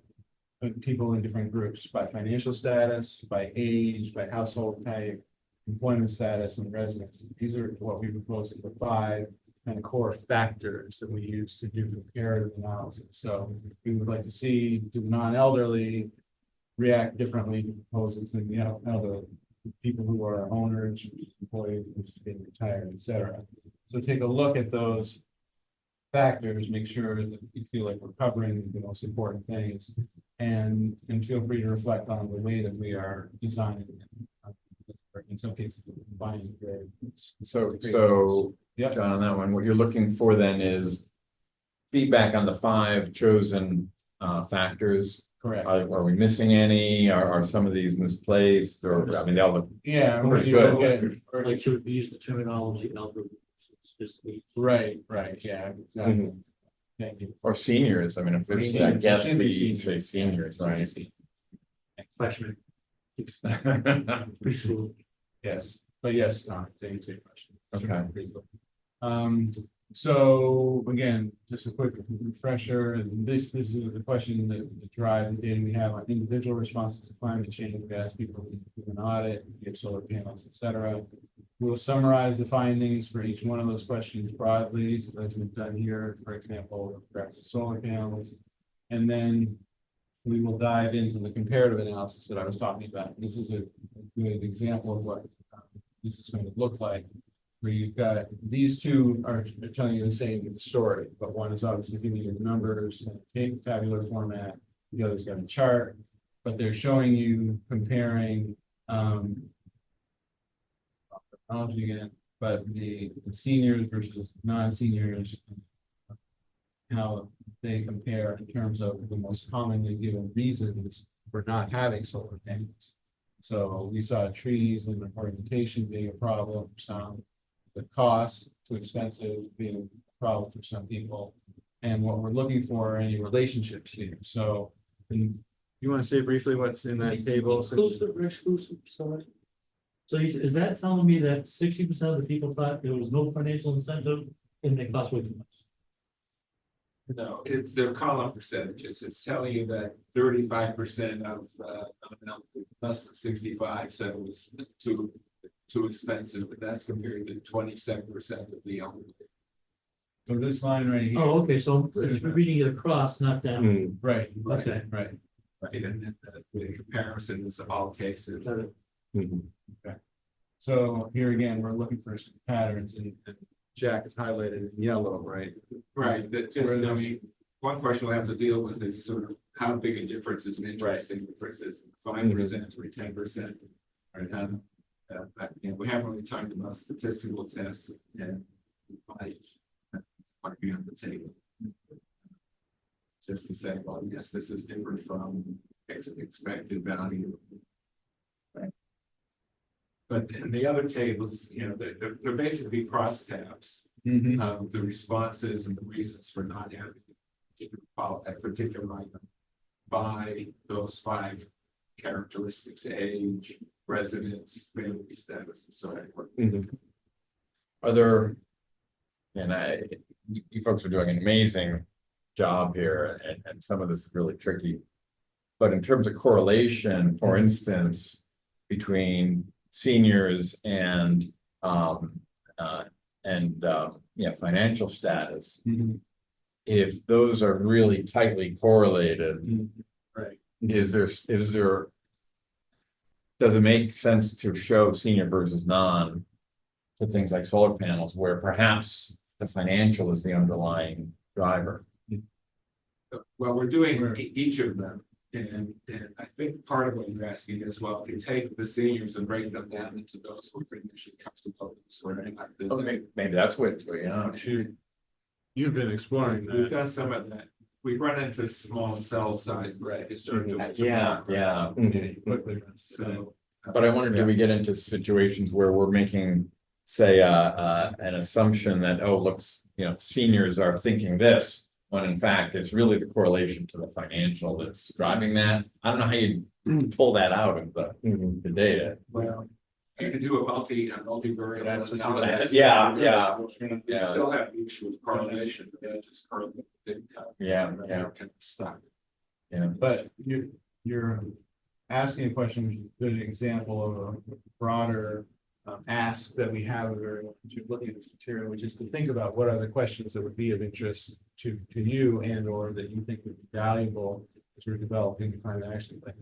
people in different groups by financial status, by age, by household type, employment status and residency. These are what we propose as the 5 kind of core factors that we use to do comparative analysis. So we would like to see, do non-elderly react differently to proposals than the elderly, people who are owners, employees, being retired, et cetera. So take a look at those factors, make sure that you feel like we're covering the most important things, and feel free to reflect on the way that we are designing. In some cases, combining variables. So, Yep. John, on that one, what you're looking for then is feedback on the 5 chosen factors. Correct. Are we missing any? Are some of these misplaced? Or I mean, they all look Yeah, Pretty when you good. look at- Like, should we use the terminology elder? It's just the. right, yeah, exactly. Mhm. Thank you. or seniors. I mean, if there's Seniors. that guest, Should be we seniors. say seniors, right? Freshman. Preschool. Yes, but yes, to answer your question. Okay. So again, just a quick refresher, and this is the question that drive the data we have on individual responses to climate change. We ask people to do an audit, get solar panels, et cetera. We'll summarize the findings for each one of those questions broadly, so as we've done here, for example, with regards to solar panels. And then we will dive into the comparative analysis that I was talking about. This is a good example of what this is going to look like, where you've got these two are telling you the same story, but one is obviously giving you the numbers in a tabular format, the other's got a chart, but they're showing you comparing technology again, but the seniors versus non-seniors, how they compare in terms of the most commonly given reasons for not having solar panels. So we saw trees and orientation being a problem, some the cost too expensive being a problem for some people. And what we're looking for are any relationships here. So you want to say briefly what's in that table? Exclusive, sorry. So is that telling me that 60% of the people thought there was no financial incentive and they cost way too much? No, it's their column percentages. It's telling you that 35% of less than 65 said it was too expensive, but that's compared to 27% of the elderly. So this line right here. Oh, okay, so it's reading it across, not down. Right, Okay. right. Right, and then the comparison is all cases. So here again, we're looking for some patterns and Jack is highlighted in yellow, right? Right, that just, I mean, one question we'll have to deal with is sort of how big a difference is an interesting difference is 5% or 10%. Right, and we haven't really talked about statistical tests and might be on the table. Just to say, well, yes, this is different from expected value. Right. But in the other tables, you know, they're basically crosstabs of the responses and the reasons for not having a particular item by those 5 characteristics: age, residence, family status, and so forth. Are there, and you folks are doing an amazing job here, and some of this is really tricky. But in terms of correlation, for instance, between seniors and financial status, if those are really tightly correlated, Right. is there does it make sense to show senior versus non for things like solar panels, where perhaps the financial is the underlying driver? Well, we're doing each of them, and I think part of what you're asking is, well, if you take the seniors and break them down into those who are financially comfortable, sort of like this. Maybe that's what, You've been exploring We've that. done some of that. We run into small cell sizes. Right. It's sort of- Yeah. So. But I wondered, do we get into situations where we're making, say, an assumption that, oh, looks, seniors are thinking this, when in fact it's really the correlation to the financial that's driving that? I don't know how you pull that out of the data. Well, you can do a multivariable That's what analysis. Yeah. You still have the issue of correlation, that's just correlation. Yeah. Kind of stuck. Yeah. But you're asking a question, which is a good example of a broader ask that we have of everyone to looking at this material, which is to think about what are the questions that would be of interest to you and or that you think would be valuable as we're developing the climate action plan.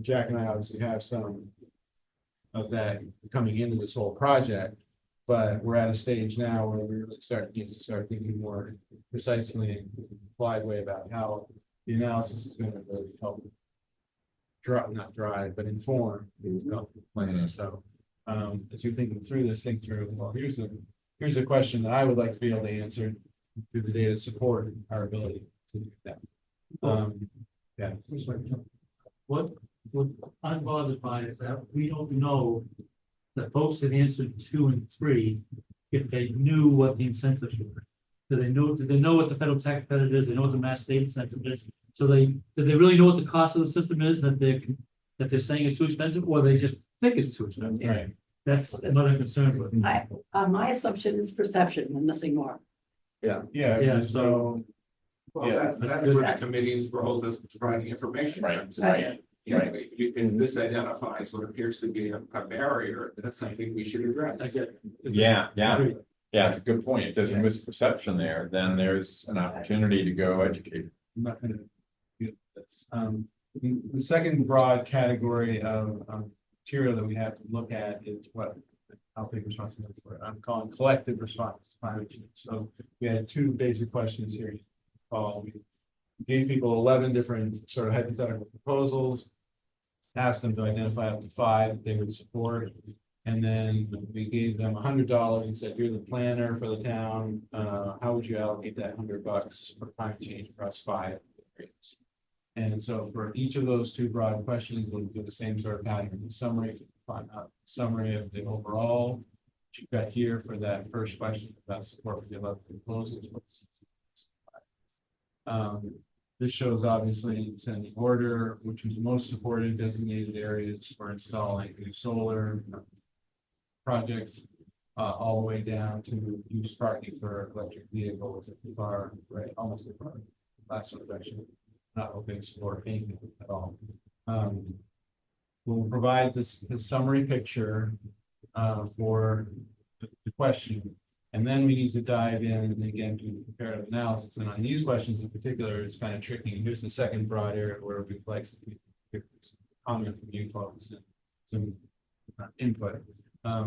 Jack and I obviously have some of that coming into this whole project, but we're at a stage now where we really start thinking more precisely and applied way about how the analysis is going to really help not drive, but inform the development plan. So as you're thinking through this, think through, well, here's a question that I would like to be able to answer through the data support our ability to do that. Yeah. What I'm bothered by is that we don't know the folks that answered 2 and 3, if they knew what the incentives were. Did they know what the federal tax credit is? They know what the mass state incentive is. So did they really know what the cost of the system is that they're saying is too expensive, or they just think it's too expensive? Right. That's another concern with. My assumption is perception and nothing more. Yeah, so. Well, Yeah. that's what the committee's role is, providing information. Right. Right. You know, if this identifies what appears to be a barrier, that's something we should address. Yeah, it's a good point. If there's a misperception there, then there's an opportunity to go educate. I'm not gonna do this. The second broad category of material that we have to look at is what I'll take responsibility for. I'm calling collective response to climate change. So we had 2 basic questions here. We gave people 11 different sort of hypothetical proposals, asked them to identify up to 5 that they would support. And then we gave them $100 and said, you're the planner for the town. How would you allocate that $100 for climate change across 5 areas? And so for each of those 2 broad questions, we'll do the same sort of pattern. Summary of the overall, what you've got here for that first question about support for the 11 proposals. This shows obviously descending order, which was most supported designated areas for installing new solar projects, all the way down to use parking for electric vehicles at the far right, almost the far. Last one's actually not hoping to support anything at all. We'll provide this summary picture for the question. And then we need to dive in and again do comparative analysis. And on these questions in particular, it's kind of tricky. Here's the second broad area where we'd like to get some comment from you folks and some input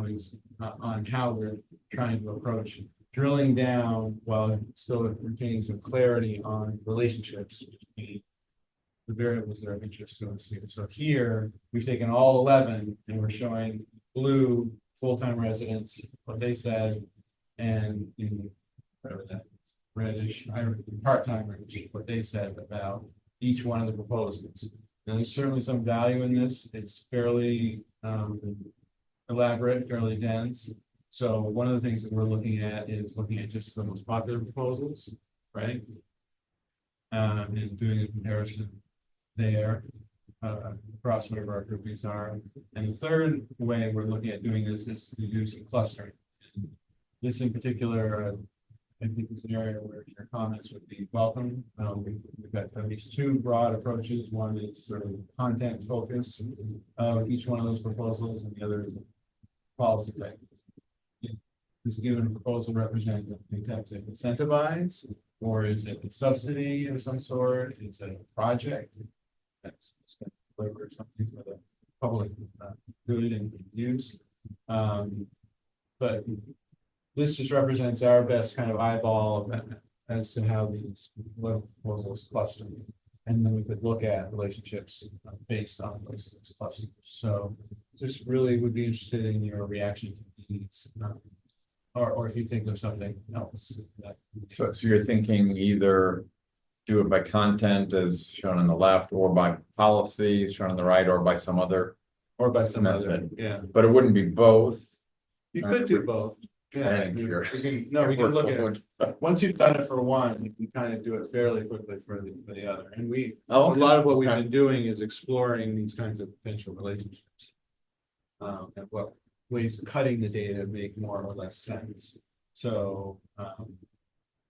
is on how we're trying to approach drilling down while still retaining some clarity on relationships between the variables that are of interest to us here. So here we've taken all 11 and we're showing blue full-time residents, what they said, and in whatever that is, reddish, part-timers, what they said about each one of the proposals. Now, there's certainly some value in this. It's fairly elaborate, fairly dense. So one of the things that we're looking at is looking at just the most popular proposals, right? And doing a comparison there across whatever our groupings are. And the third way we're looking at doing this is to do some clustering. This in particular, I think is an area where your comments would be welcome. We've got these 2 broad approaches. One is sort of content focus of each one of those proposals, and the other is policy type. Does a given proposal represent the intent to incentivize, or is it a subsidy of some sort? Is it a project that's going to deliver something for the public good and use? But this just represents our best kind of eyeball as to how these proposals cluster. And then we could look at relationships based on those clusters. So just really would be interested in your reaction to these, or if you think of something else. So you're thinking either do it by content as shown on the left, or by policy shown on the right, or by some other. Or by some other, method. yeah. But it wouldn't be both. You could do both. Yeah, We we can look at, once you've done it for one, you can kind of do it fairly quickly for the other. And a lot of what we've been doing is exploring these kinds of potential relationships. And what ways of cutting the data make more or less sense. So,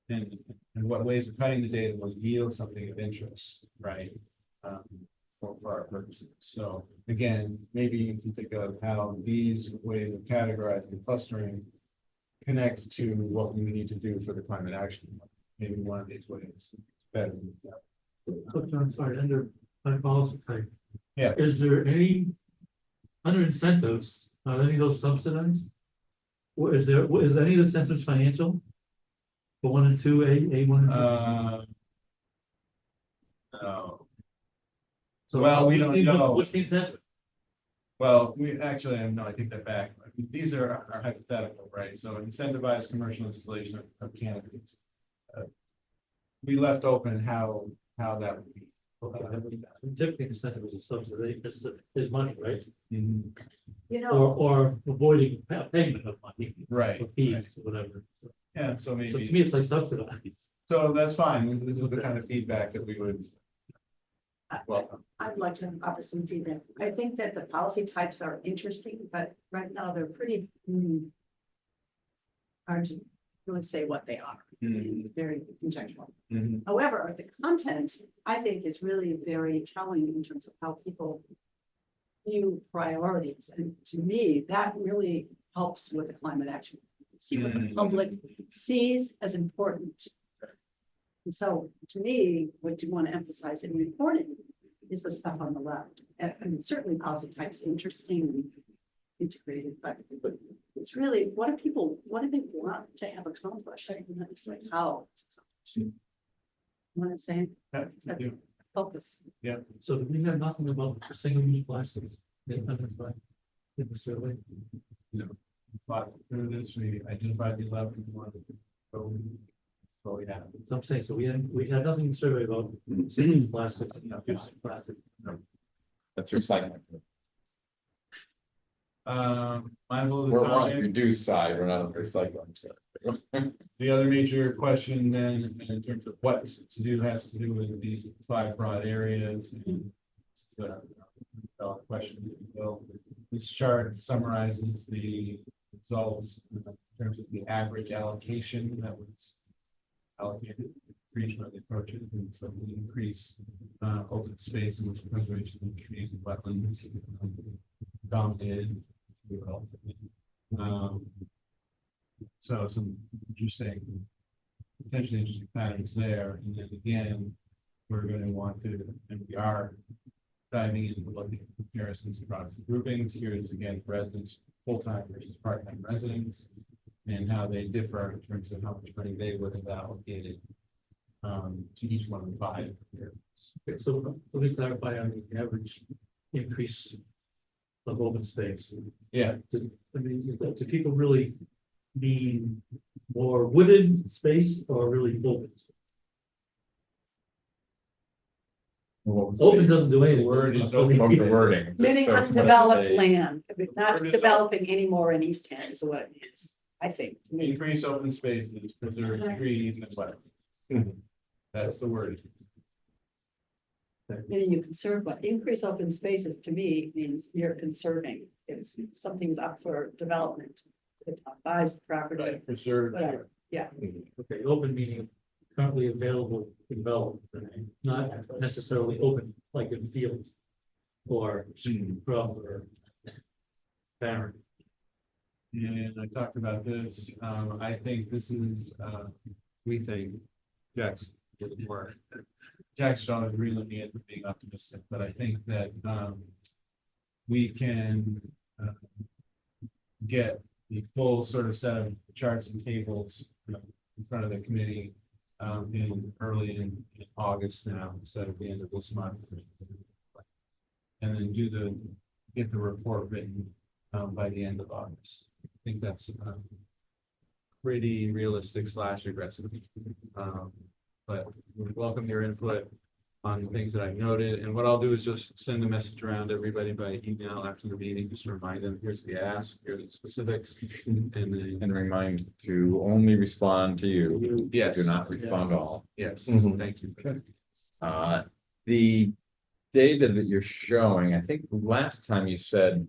and what ways of cutting the data will yield something of interest, right? for our purposes. So again, maybe you can think of how these ways of categorizing and clustering connect to what we need to do for the climate action. Maybe one of these ways is better than the other. I'm sorry, under policy type. Yeah. Is there any, under incentives, are any of those subsidized? Or is any of the incentives financial? For 1 and 2, A1 and 2? No. So well, we what's don't know. What's the incentive? Well, we actually, no, I take that back. I mean, these are hypothetical, right? So incentivized commercial installation of canopies. We left open how that would be. Typically, incentive is a subsidy, is money, right? You know, Or avoiding payment of money. Right, Or fees, or whatever. Yeah, so So to maybe, me, it's like subsidized. so that's fine. This is the kind of feedback that we would welcome. I'd like to offer some feedback. I think that the policy types are interesting, but right now they're pretty hard to really say what they are. Very conjectural. However, the content, I think, is really very telling in terms of how people view priorities. And to me, that really helps with the climate action. See what the public sees as important. And so, to me, what you want to emphasize in reporting is the stuff on the left. And certainly policy types interesting and integrated, but it's really, what do they want to have accomplished? And that's like how it's accomplished. You know what I'm saying? Yeah, That's yeah. focus. So do we have nothing about single-use plastics in the survey? But through this, we identified the 11 we wanted to go. So we have. So I'm saying, so we had nothing in the survey about single-use plastics, use of plastic. That's recycling. Mindful of the We're on the time. reduce side, we're not on the recycling side. The other major question then, in terms of what to do, has to do with these 5 broad areas. And the question, if you will. This chart summarizes the results in terms of the average allocation that was allocated for each of the approaches, and so we increase open space and preservation of trees and wetlands dominated. So some interesting, potentially interesting patterns there, and then again, we're going to want to, and we are diving into looking at comparisons across the groupings. Here is again residents, full-time versus part-time residents, and how they differ in terms of how much money they would have allocated to each one of the 5 areas. Okay, so let me clarify on the average increase of open space. Yeah. Do people really mean more wooded space or really open? Open doesn't do anything. Word is Of the wording. Meaning So it's what undeveloped they- land, not Word is developing anymore in Eastham is what it means, I think. to me. Increase open spaces, preserve trees and wetlands. That's the word. Meaning you conserve, what increase open spaces to me means you're conserving. If something's up for development, the town buys the property, Preserve. whatever. Okay, open meaning currently available to develop, not necessarily open like in field or scrub or barren. And I talked about this, I think this is, we think, Jack's didn't work. Jack's always reeling me in for being optimistic, but I think that, we can, get the full sort of set of charts and tables in front of the committee, early in August now, instead of the end of this month. And then get the report written, by the end of August. I think that's pretty realistic / aggressive. But we welcome your input on the things that I've noted. And what I'll do is just send a message around to everybody by email after the meeting, just to remind them, here's the ask, here's the specifics. And then, And remind to only respond to you. yes, Do not respond to all. yes, Mhm. thank you. The data that you're showing, I think last time you said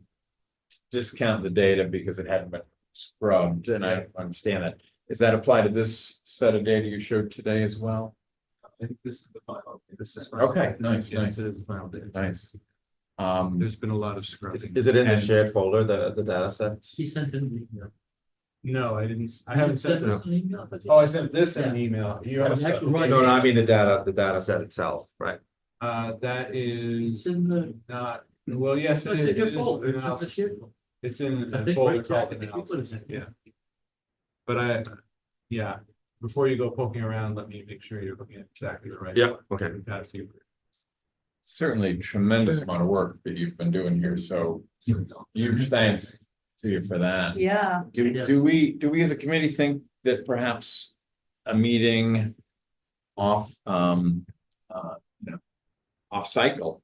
discount the data because it hadn't been scrubbed, and I understand that. Does that apply to this set of data you showed today as well? I think this is the final. This is. Okay, nice, Yes, nice, it is the final day. nice. There's been a lot of scrubbing. Is it in the And- shared folder, the data set? He sent in the email. No, I didn't, I haven't sent us it. an email. Oh, I sent this in an email. You have. Yeah, actually, right. No, no, I mean the data set itself, right? That It's is in the, not, well, yes, no, it it's is. in your It is folder. It's in the analysis. shared folder. It's in I a think, folder right, Jack, called I think you put it analysis, in. yeah. But yeah, before you go poking around, let me make sure you're looking at exactly the right. Yeah, okay. We've got a few. Certainly tremendous amount of work that you've been doing here, so huge thanks to you for that. Yeah, Yes. Do we as a committee think that perhaps a meeting off, off cycle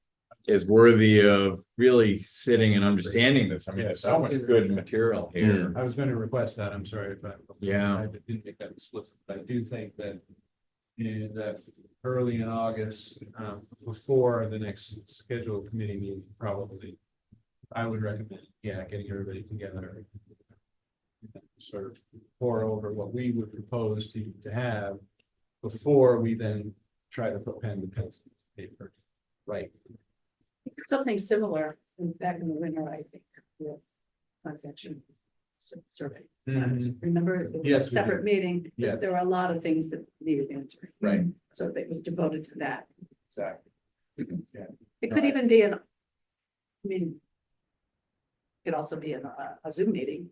is worthy of really sitting and understanding this? I mean, there's so much good material here. I was going to request that, I'm sorry if Yeah. I didn't make that explicit, but I do think that in that early in August, before the next scheduled committee meeting, probably, I would recommend, getting everybody together. Sort of pour over what we would propose to have before we then try to put pen to pencil to paper. Right. something similar back in the winter, I think, with convention survey. Remember, it was a Yes, we separate meeting, Yes. there were a lot of things that needed answering. Right. So it was devoted to that. Exactly. Yeah. It could even be it could also be a Zoom meeting,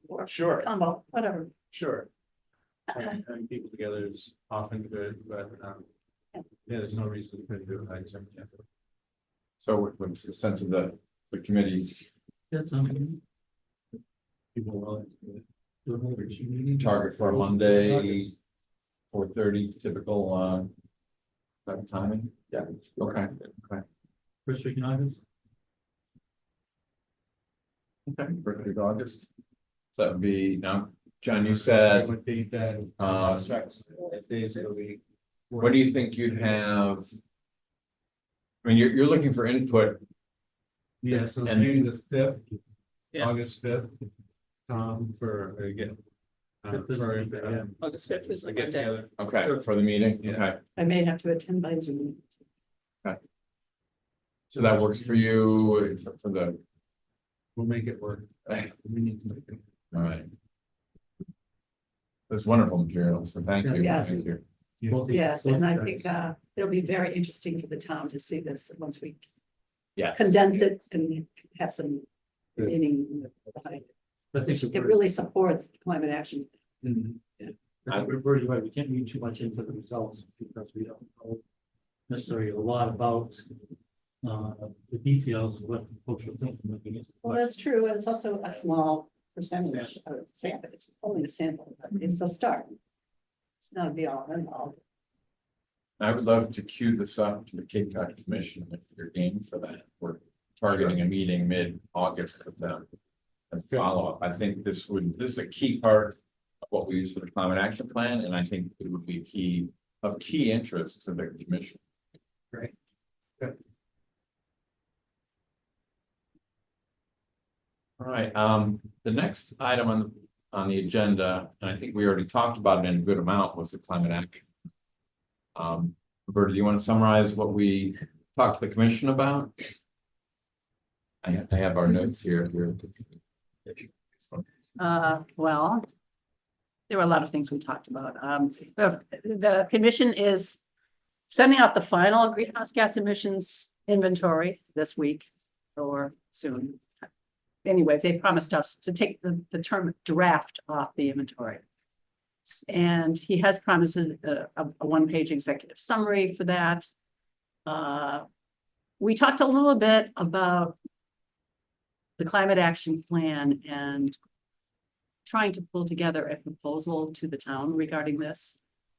or Sure, combo, whatever. sure. Having people together is often good, but, there's no reason we couldn't do it. So what's the sense of the committee? That's something. People willing to do it. Do another meeting. Target for Monday, 4:30, typical type of timing? Yeah. Okay, First week in August. okay, first week of August. So that would be, now, John, you said, What date that, strikes, days of the week. what do you think you'd have? I mean, you're looking for input. Yeah, so And- maybe the fifth, Yeah. August fifth, for, again. For, August 5th is a get together. Okay, for the meeting, Yeah. okay, I may have to attend by Zoom. so that works for you for the, We'll make it work. We need to make it. all right. That's wonderful material, so thank you. Yes. Thank you. Yes, and I think it'll be very interesting for the town to see this once we Yes. condense it and have some meaning behind it. I think It really supports climate action. I'm reverting, right, we can't read too much into the results because we don't know necessarily a lot about the details of what folks are thinking. Looking at. Well, that's true, and it's also a small percentage of sample, it's only a sample, but it's a start. It's not a be all and all. I would love to cue this up to the Cape Cod Commission if you're game for that. We're targeting a meeting mid-August with them. As follow-up, I think this is a key part of what we use for the climate action plan, and I think it would be key interest to the commission. Great. Good. All right, the next item on the agenda, and I think we already talked about it in a good amount, was the climate action. Roberta, do you want to summarize what we talked to the commission about? I have our notes here. Well, there were a lot of things we talked about. The commission is sending out the final greenhouse gas emissions inventory this week or soon. Anyway, they promised us to take the term draft off the inventory. And he has promised a one-page executive summary for that. We talked a little bit about the climate action plan and trying to pull together a proposal to the town regarding this.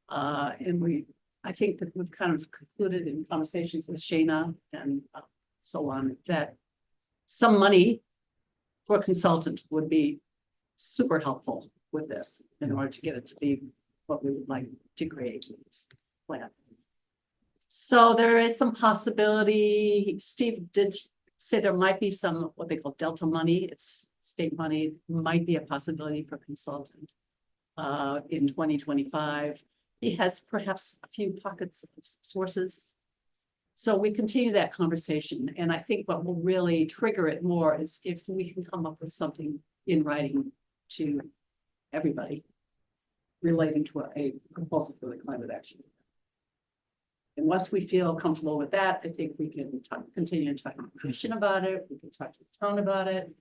And I think that we've kind of concluded in conversations with Shayna and so on, that some money for a consultant would be super helpful with this in order to get it to be what we would like to create with this plan. So there is some possibility, Steve did say there might be some, what they call Delta money, it's state money, might be a possibility for consultant in 2025. he has perhaps a few pockets of sources. So we continue that conversation, and I think what will really trigger it more is if we can come up with something in writing to everybody relating to a proposal for the climate action. And once we feel comfortable with that, I think we can continue to talk to the commission about it, we can talk to the town about it.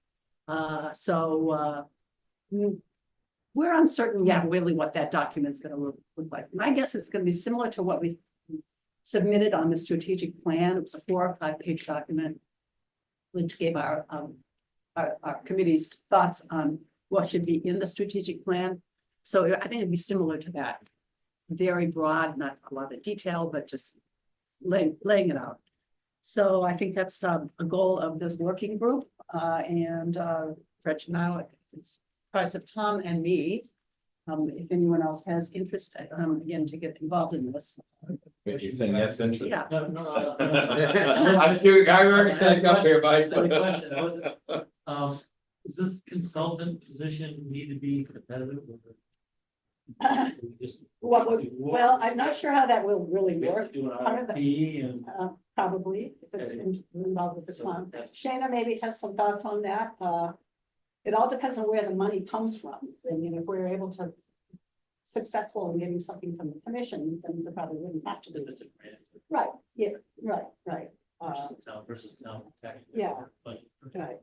We're uncertain yet really what that document's gonna look like. My guess is gonna be similar to what we submitted on the strategic plan. It was a 4 or 5 page document, which gave our committee's thoughts on what should be in the strategic plan. So I think it'd be similar to that. Very broad, not a lot of detail, but just laying it out. So I think that's a goal of this working group. Gretchen now, it's part of Tom and me. If anyone else has interest, again, to get involved in this. He's saying yes, interest. Yeah. No. I already said up here, Mike. Another question, I wasn't, does this consultant position need to be competitive? Well, I'm not sure how that will really work. Do an Part of the- RFP and. Probably, if it's involved with the fund. Shayna maybe has some thoughts on that. It all depends on where the money comes from. I mean, if we're able to successful in getting something from the commission, then we probably wouldn't have to do this. Right, yeah, right. Versus town tax. Yeah. Right.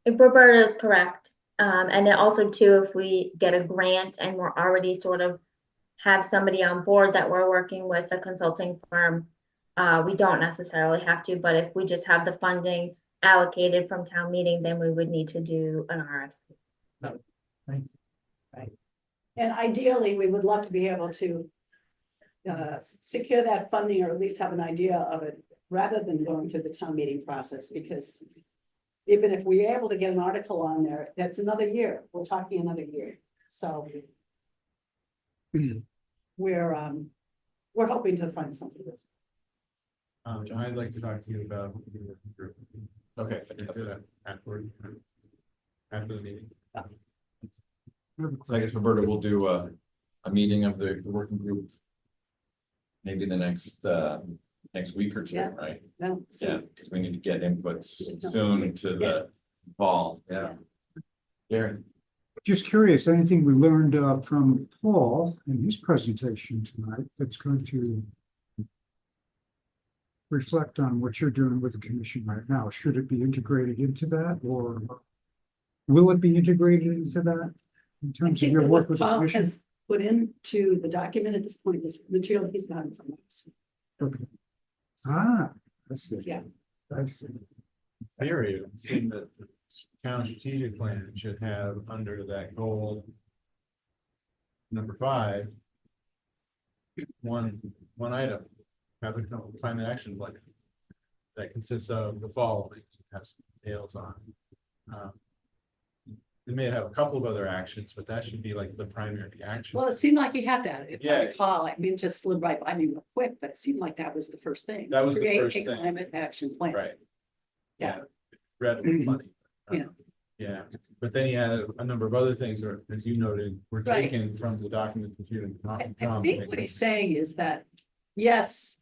If Roberta is correct, and then also too, if we get a grant and we're already sort of have somebody on board that we're working with, a consulting firm, we don't necessarily have to, but if we just have the funding allocated from town meeting, then we would need to do an RFP. Right. And ideally, we would love to be able to secure that funding, or at least have an idea of it, rather than going through the town meeting process, because even if we're able to get an article on there, that's another year. We're talking another year. So we're hoping to find something that's. John, I'd like to talk to you about the working group. Okay. After the meeting. So I guess Roberta, we'll do a meeting of the working group. Maybe the next week or two, Yeah. right? No, so- Yeah, because we need to get inputs soon to the fall. Yeah. Gary. Just curious, anything we learned from Paul in his presentation tonight that's going to reflect on what you're doing with the commission right now? Should it be integrated into that, or will it be integrated into that in I terms of think your that work what with the Paul commission? has put into the document at this point, this material he's gotten from us. Okay. I see. Yeah. I see. Theory, it seemed that the town strategic plan should have under that goal number 5, one item, have a climate action plan that consists of the following, has some details on. They may have a couple of other actions, but that should be like the primary action. Well, it seemed like he had that, if I Yeah. recall. I mean, it just slid right by me real quick, but it seemed like that was the first thing. That was the Create first a thing. climate action plan. Right. Yeah. Read it was funny. Yeah. Yeah, but then he had a number of other things, or as you noted, were Right. taken from the document that you and I Tom. think what he's saying is that, yes,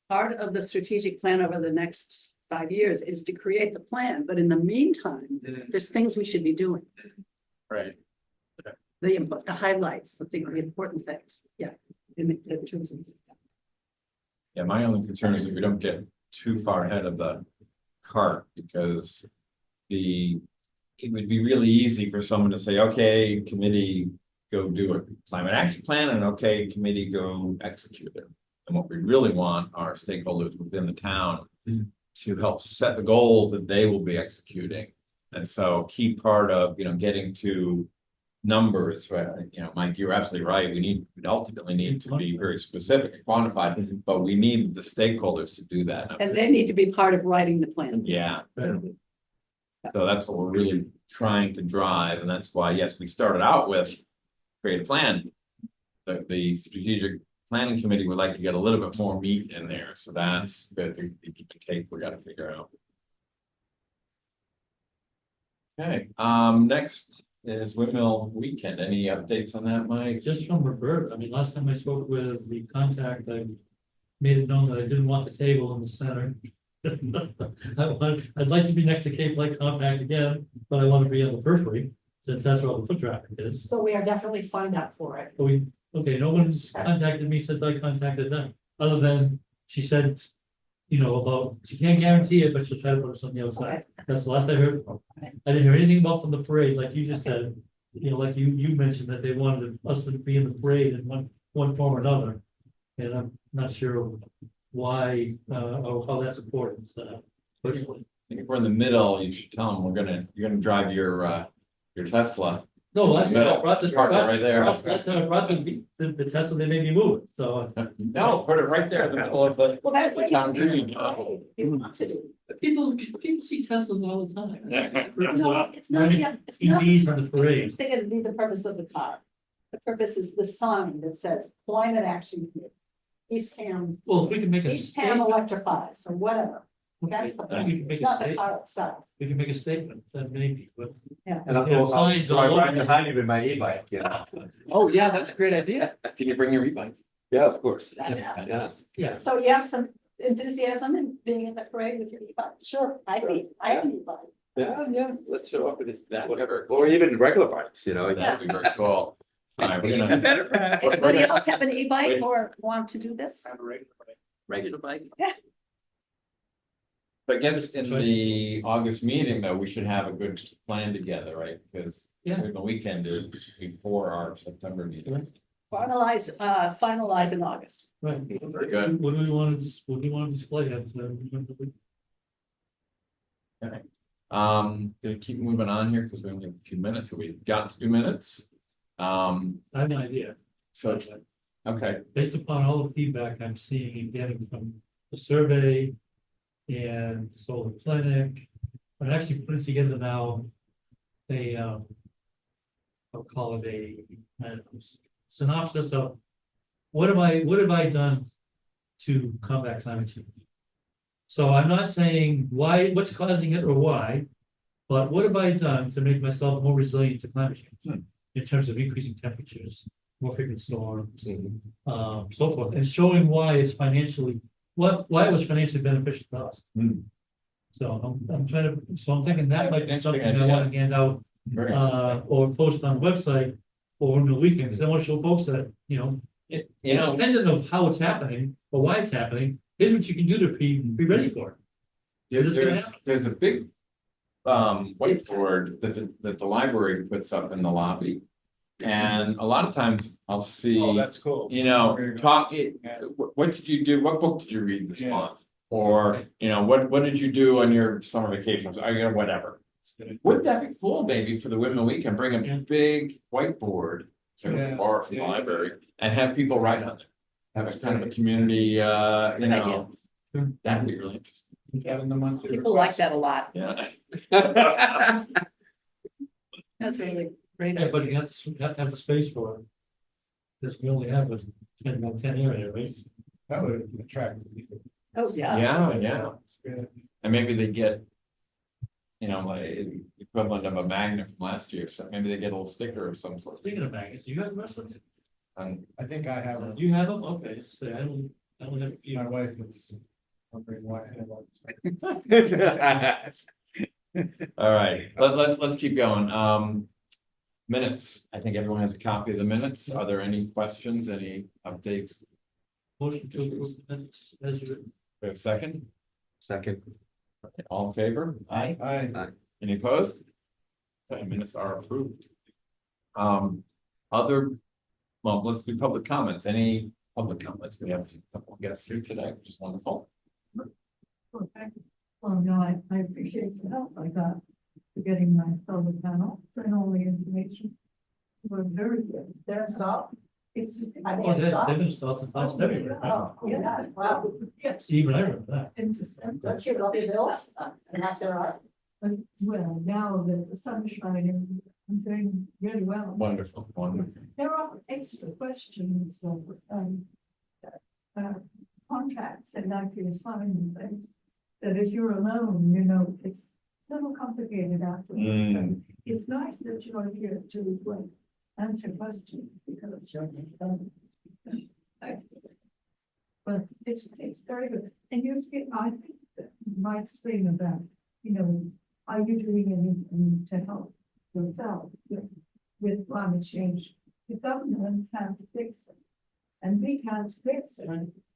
part of the strategic plan over the next 5 years is to create the plan, but in the meantime, there's things we should be doing. Right. The input, the highlights, the important things, yeah, in terms of. Yeah, my only concern is that we don't get too far ahead of the cart, because it would be really easy for someone to say, okay, committee, go do a climate action plan, and okay, committee, go execute it. And what we really want are stakeholders within the town to help set the goals that they will be executing. And so key part of, getting to numbers, right? Mike, you're absolutely right. We ultimately need to be very specific and quantified, but we need the stakeholders to do that. And they need to be part of writing the plan. Yeah. So that's what we're really trying to drive. And that's why, yes, we started out with create a plan. The strategic planning committee would like to get a little bit more meat in there. So that's the take we got to figure out. Okay, next is Windmill Weekend. Any updates on that, Mike? Just from Roberta, I mean, last time I spoke with the contact, I made it known that I didn't want the table in the center. I'd like to be next to Cape Light Compact again, but I want to be on the periphery, since that's where all the foot traffic is. So we are definitely signed up for it. But okay, no one's contacted me since I contacted them, other than she said, you know, about, she can't guarantee it, but she'll try to put us on the outside. That's the last I heard. I didn't hear anything about from the parade, like you just said, you know, like you mentioned that they wanted us to be in the parade in one form or another. And I'm not sure why, or how that's important, personally. I think if we're in the middle, you should tell them you're gonna drive your Tesla. No, last time I brought this. Park it right there. Last time I brought the Tesla, they made me move it, so. No, put it right there in the middle of the. Well, that's what town green. you want to do. People see Teslas all the time. No, it's not, it's not. EVs in the I parade. think it'd be the purpose of the car. The purpose is the sign that says climate action. Eastham, Well, if we can make a Eastham statement, electrifies or whatever. That's the we point. can make It's a not the statement, car itself. we can make a statement, that maybe, but. Yeah. And Yeah, signs all I'll over. ride behind you with my e-bike, yeah. Oh, yeah, that's a great idea. Can you bring your e-bike? Yeah, of course. That'd be fantastic. Yeah, So you have some enthusiasm in being in the parade with your e-bike? Sure. I have an e-bike. Yeah, let's show up with That would ever. or even regular bikes, you know. That'd be very cool. All right, we're gonna. Anybody else have an e-bike or want to do this? Regular bike. But I guess in the August meeting, though, we should have a good plan together, right? Because Yeah. the weekend is before our September meeting. Finalize in August. right. Very good. What do we want to display at? Okay. Gonna keep moving on here because we only have a few minutes, so we've got 2 minutes. I have an idea. So, okay, Based upon all the feedback I'm seeing and getting from the survey and the solar clinic, I'm actually putting together now I'll call it a synopsis of what have I done to combat climate change? So I'm not saying what's causing it or why, but what have I done to make myself more resilient to climate change? In terms of increasing temperatures, more frequent storms, so forth, and showing why it's why it was financially beneficial to us. So I'm thinking that might be something I want to hand out, very or post on the website or in the weekend, because I want to show folks that, independent of how it's happening or why it's happening, here's what you can do to be ready for it. there's a big whiteboard that the library puts up in the lobby. And a lot of times I'll see, Oh, that's cool. what did you do? What book did you read this month? Or, what did you do on your summer vacations? Or, whatever. Wouldn't that be cool, maybe, for the Windmill Weekend, bring a big whiteboard to the bar from the library and have people write on it. Have a kind of a community, that'd be really interesting. Having the monthly. People like that a lot. Yeah. That's really great. Yeah, but you have to have the space for it. Because we only have a 10 area, right? That would attract people. Oh, yeah. Yeah. And maybe they get, like equivalent of a magnet from last year, so maybe they get a little sticker of some sort. Speaking of magnets, you have the rest of it? I think I have, Do you have them? Okay, so I don't have a few. my wife is wondering why I have one. All right, let's keep going. Minutes, I think everyone has a copy of the minutes. Are there any questions, any updates? Motion to approve the minutes as you. We have a second? Second. All in favor? Aye. I, Any opposed? Okay, minutes are approved. Let's do public comments. Any public comments? We have a couple of guests here today, which is wonderful. Well, no, I appreciate the help I got for getting my solar panels and all the information. Were very good. They're installed? It's. They've been installed since last February. Right? Oh, yeah, wow. Yes. Even I remember that. In December. Don't you love your bills? And that there are. But, well, now that the sun is shining, I'm doing really well. Wonderful. There are extra questions of, contracts that like you sign and things. That if you're alone, it's a little complicated afterwards. it's nice that you're here to answer questions because but it's very good. And I think that Mike's thing about, are you doing anything to help yourself with climate change? The government can't fix it. And we can't fix it.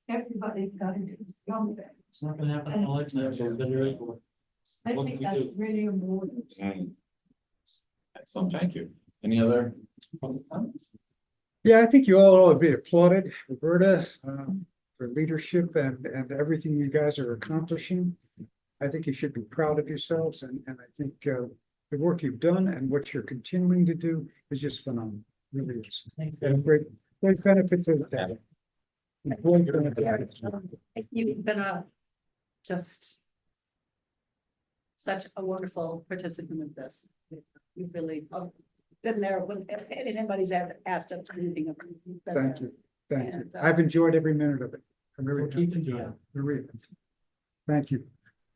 Everybody's got to do something. It's not gonna happen all the time, so we've been ready for it. I What think can we that's do? really important. Excellent, thank you. Any other public comments? Yeah, I think you all ought to be applauded, Roberta, for leadership and everything you guys are accomplishing. I think you should be proud of yourselves, and I think the work you've done and what you're continuing to do is just phenomenal. Really is. And great benefits of that. You've been just such a wonderful participant of this. You've really been there when anybody's ever asked us anything. You've been Thank there. you, thank you. And, I've enjoyed every minute of it. I really We'll keep enjoying. Really. Thank you.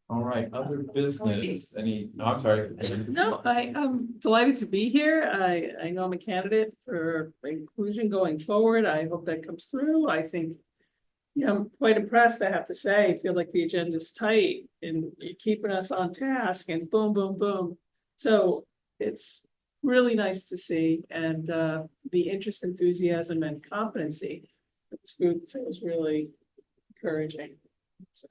All right, other business, I'm sorry. No, I'm delighted to be here. I know I'm a candidate for inclusion going forward. I hope that comes through. I think, I'm quite impressed, I have to say. I feel like the agenda's tight and you're keeping us on task and boom, boom, boom. So it's really nice to see, and the interest, enthusiasm, and competency of this group feels really encouraging. So,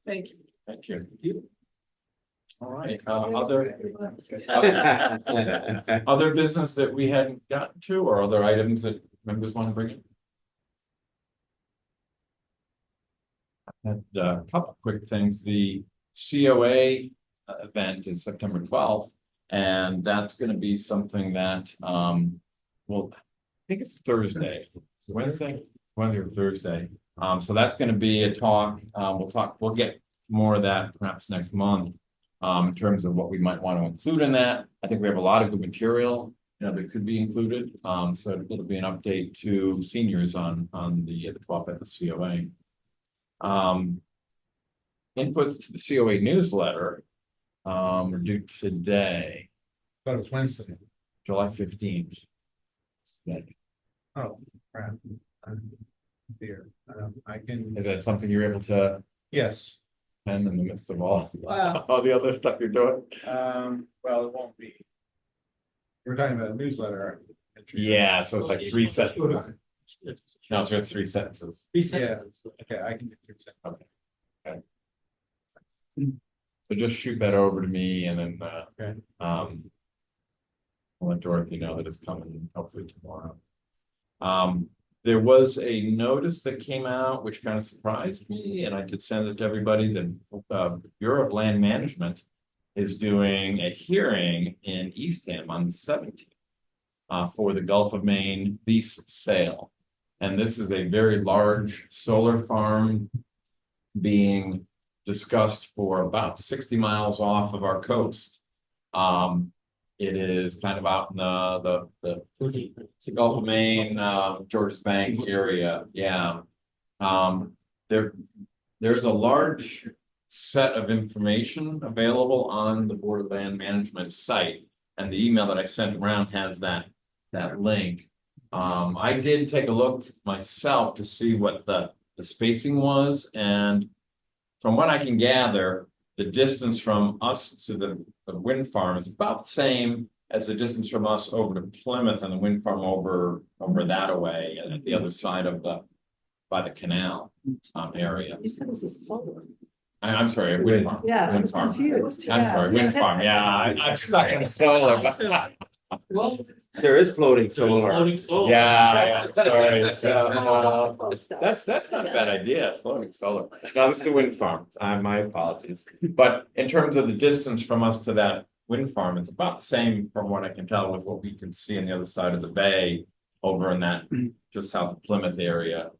thank you. Thank you. All right, other business that we hadn't gotten to, or other items that members want to bring in? I had a couple quick things. The COA event is September 12th, and that's going to be something that, well, I think it's Thursday, Wednesday or Thursday. So that's going to be a talk. We'll get more of that perhaps next month, in terms of what we might want to include in that. I think we have a lot of good material, that could be included. So it'll be an update to seniors on the 12th at the COA. Inputs to the COA newsletter are due today. But it's Wednesday. July 15th. Oh, crap. Here, I can. Is that something you're able to? Yes. And in the midst of all, Wow. all the other stuff you're doing? Well, it won't be. We're talking about a newsletter. Yeah, so it's like 3 sentences. No, so it's 3 sentences. Yeah, okay, I can do 3 sentences. Okay. So just shoot that over to me, and then Okay. I'll let Dorothy know that it's coming hopefully tomorrow. There was a notice that came out which kind of surprised me, and I did send it to everybody. The Bureau of Land Management is doing a hearing in Eastham on the 17th for the Gulf of Maine lease sale. And this is a very large solar farm being discussed for about 60 miles off of our coast. It is kind of out in the Gulf of Maine, Georges Bank area. Yeah. There's a large set of information available on the Board of Land Management site, and the email that I sent around has that link. I did take a look myself to see what the spacing was, and from what I can gather, the distance from us to the wind farm is about the same as the distance from us over to Plymouth, and the wind farm over that away, and at the other side of by the canal area. You said this is solar. I'm sorry, wind farm. Yeah, I Wind was farm. confused. I'm Yeah. sorry, wind farm. Yeah, I'm stuck in solar. Well, There is floating solar. floating solar. Yeah, sorry. That's not a bad idea, floating solar. No, this is the wind farm. My apologies. But in terms of the distance from us to that wind farm, it's about the same from what I can tell with what we can see on the other side of the bay over in that just south of Plymouth area.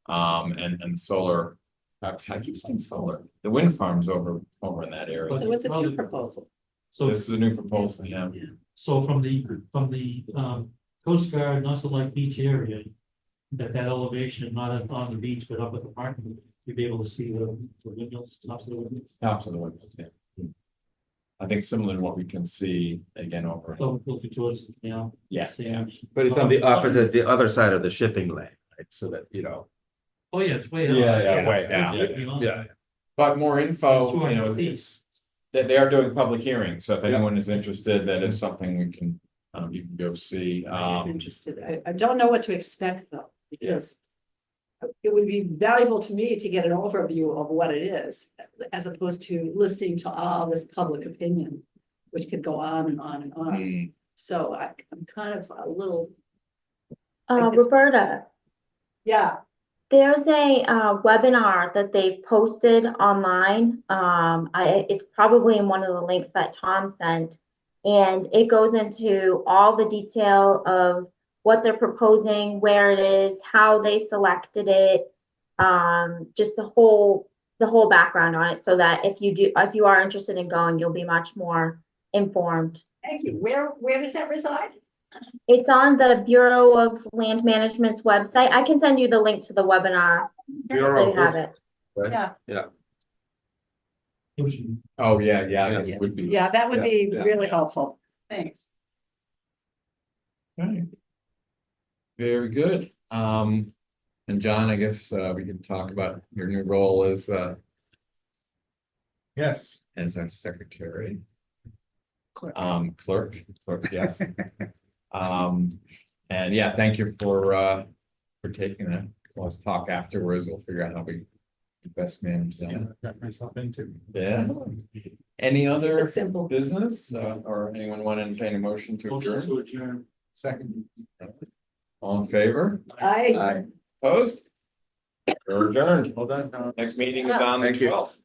And solar, I keep saying solar. The wind farm's over in that area. So what's a new proposal? So This is a new proposal, yeah. So from the Coast Guard and also like beach area, that elevation, not on the beach, but up at the parking, you'd be able to see the windmills, tops of the windmills. Tops of the windows, yeah. I think similar to what we can see again over. So looking towards, you know. Yeah, same- But it's on the opposite, the other side of the shipping lane, right? So that, you know. Oh, yeah, it's way. up. Way, Yeah. But more info, It's 200 you know, feet. they are doing public hearings, so if anyone is interested, that is something we can, you can go see. I'm interested. I don't know what to expect though, because it would be valuable to me to get an overview of what it is, as opposed to listening to all this public opinion, which could go on and on and on. So I'm kind of a little, Roberta, yeah, there's a webinar that they've posted online. It's probably in one of the links that Tom sent. And it goes into all the detail of what they're proposing, where it is, how they selected it, just the whole background on it, so that if you are interested in going, you'll be much more informed. thank you. Where does that reside? It's on the Bureau of Land Management's website. I can send you the link to the webinar so you have it. Right? Yeah. Yeah. Oh, yeah, this would be. Yeah, that would be Yeah. really helpful. Thanks. Right. Very good. And John, I guess we can talk about your new role as Yes. our secretary. Clerk. Clerk, yes. And yeah, thank you for taking that. Let's talk afterwards. We'll figure out how we best manage that. Got myself into. Yeah. Any other It's simple. business or anyone want to entertain a motion to adjourn? To adjourn. Second. All in favor? I. Opposed? We're adjourned. Hold on, Tom. Next meeting is on the Thank you. 12th.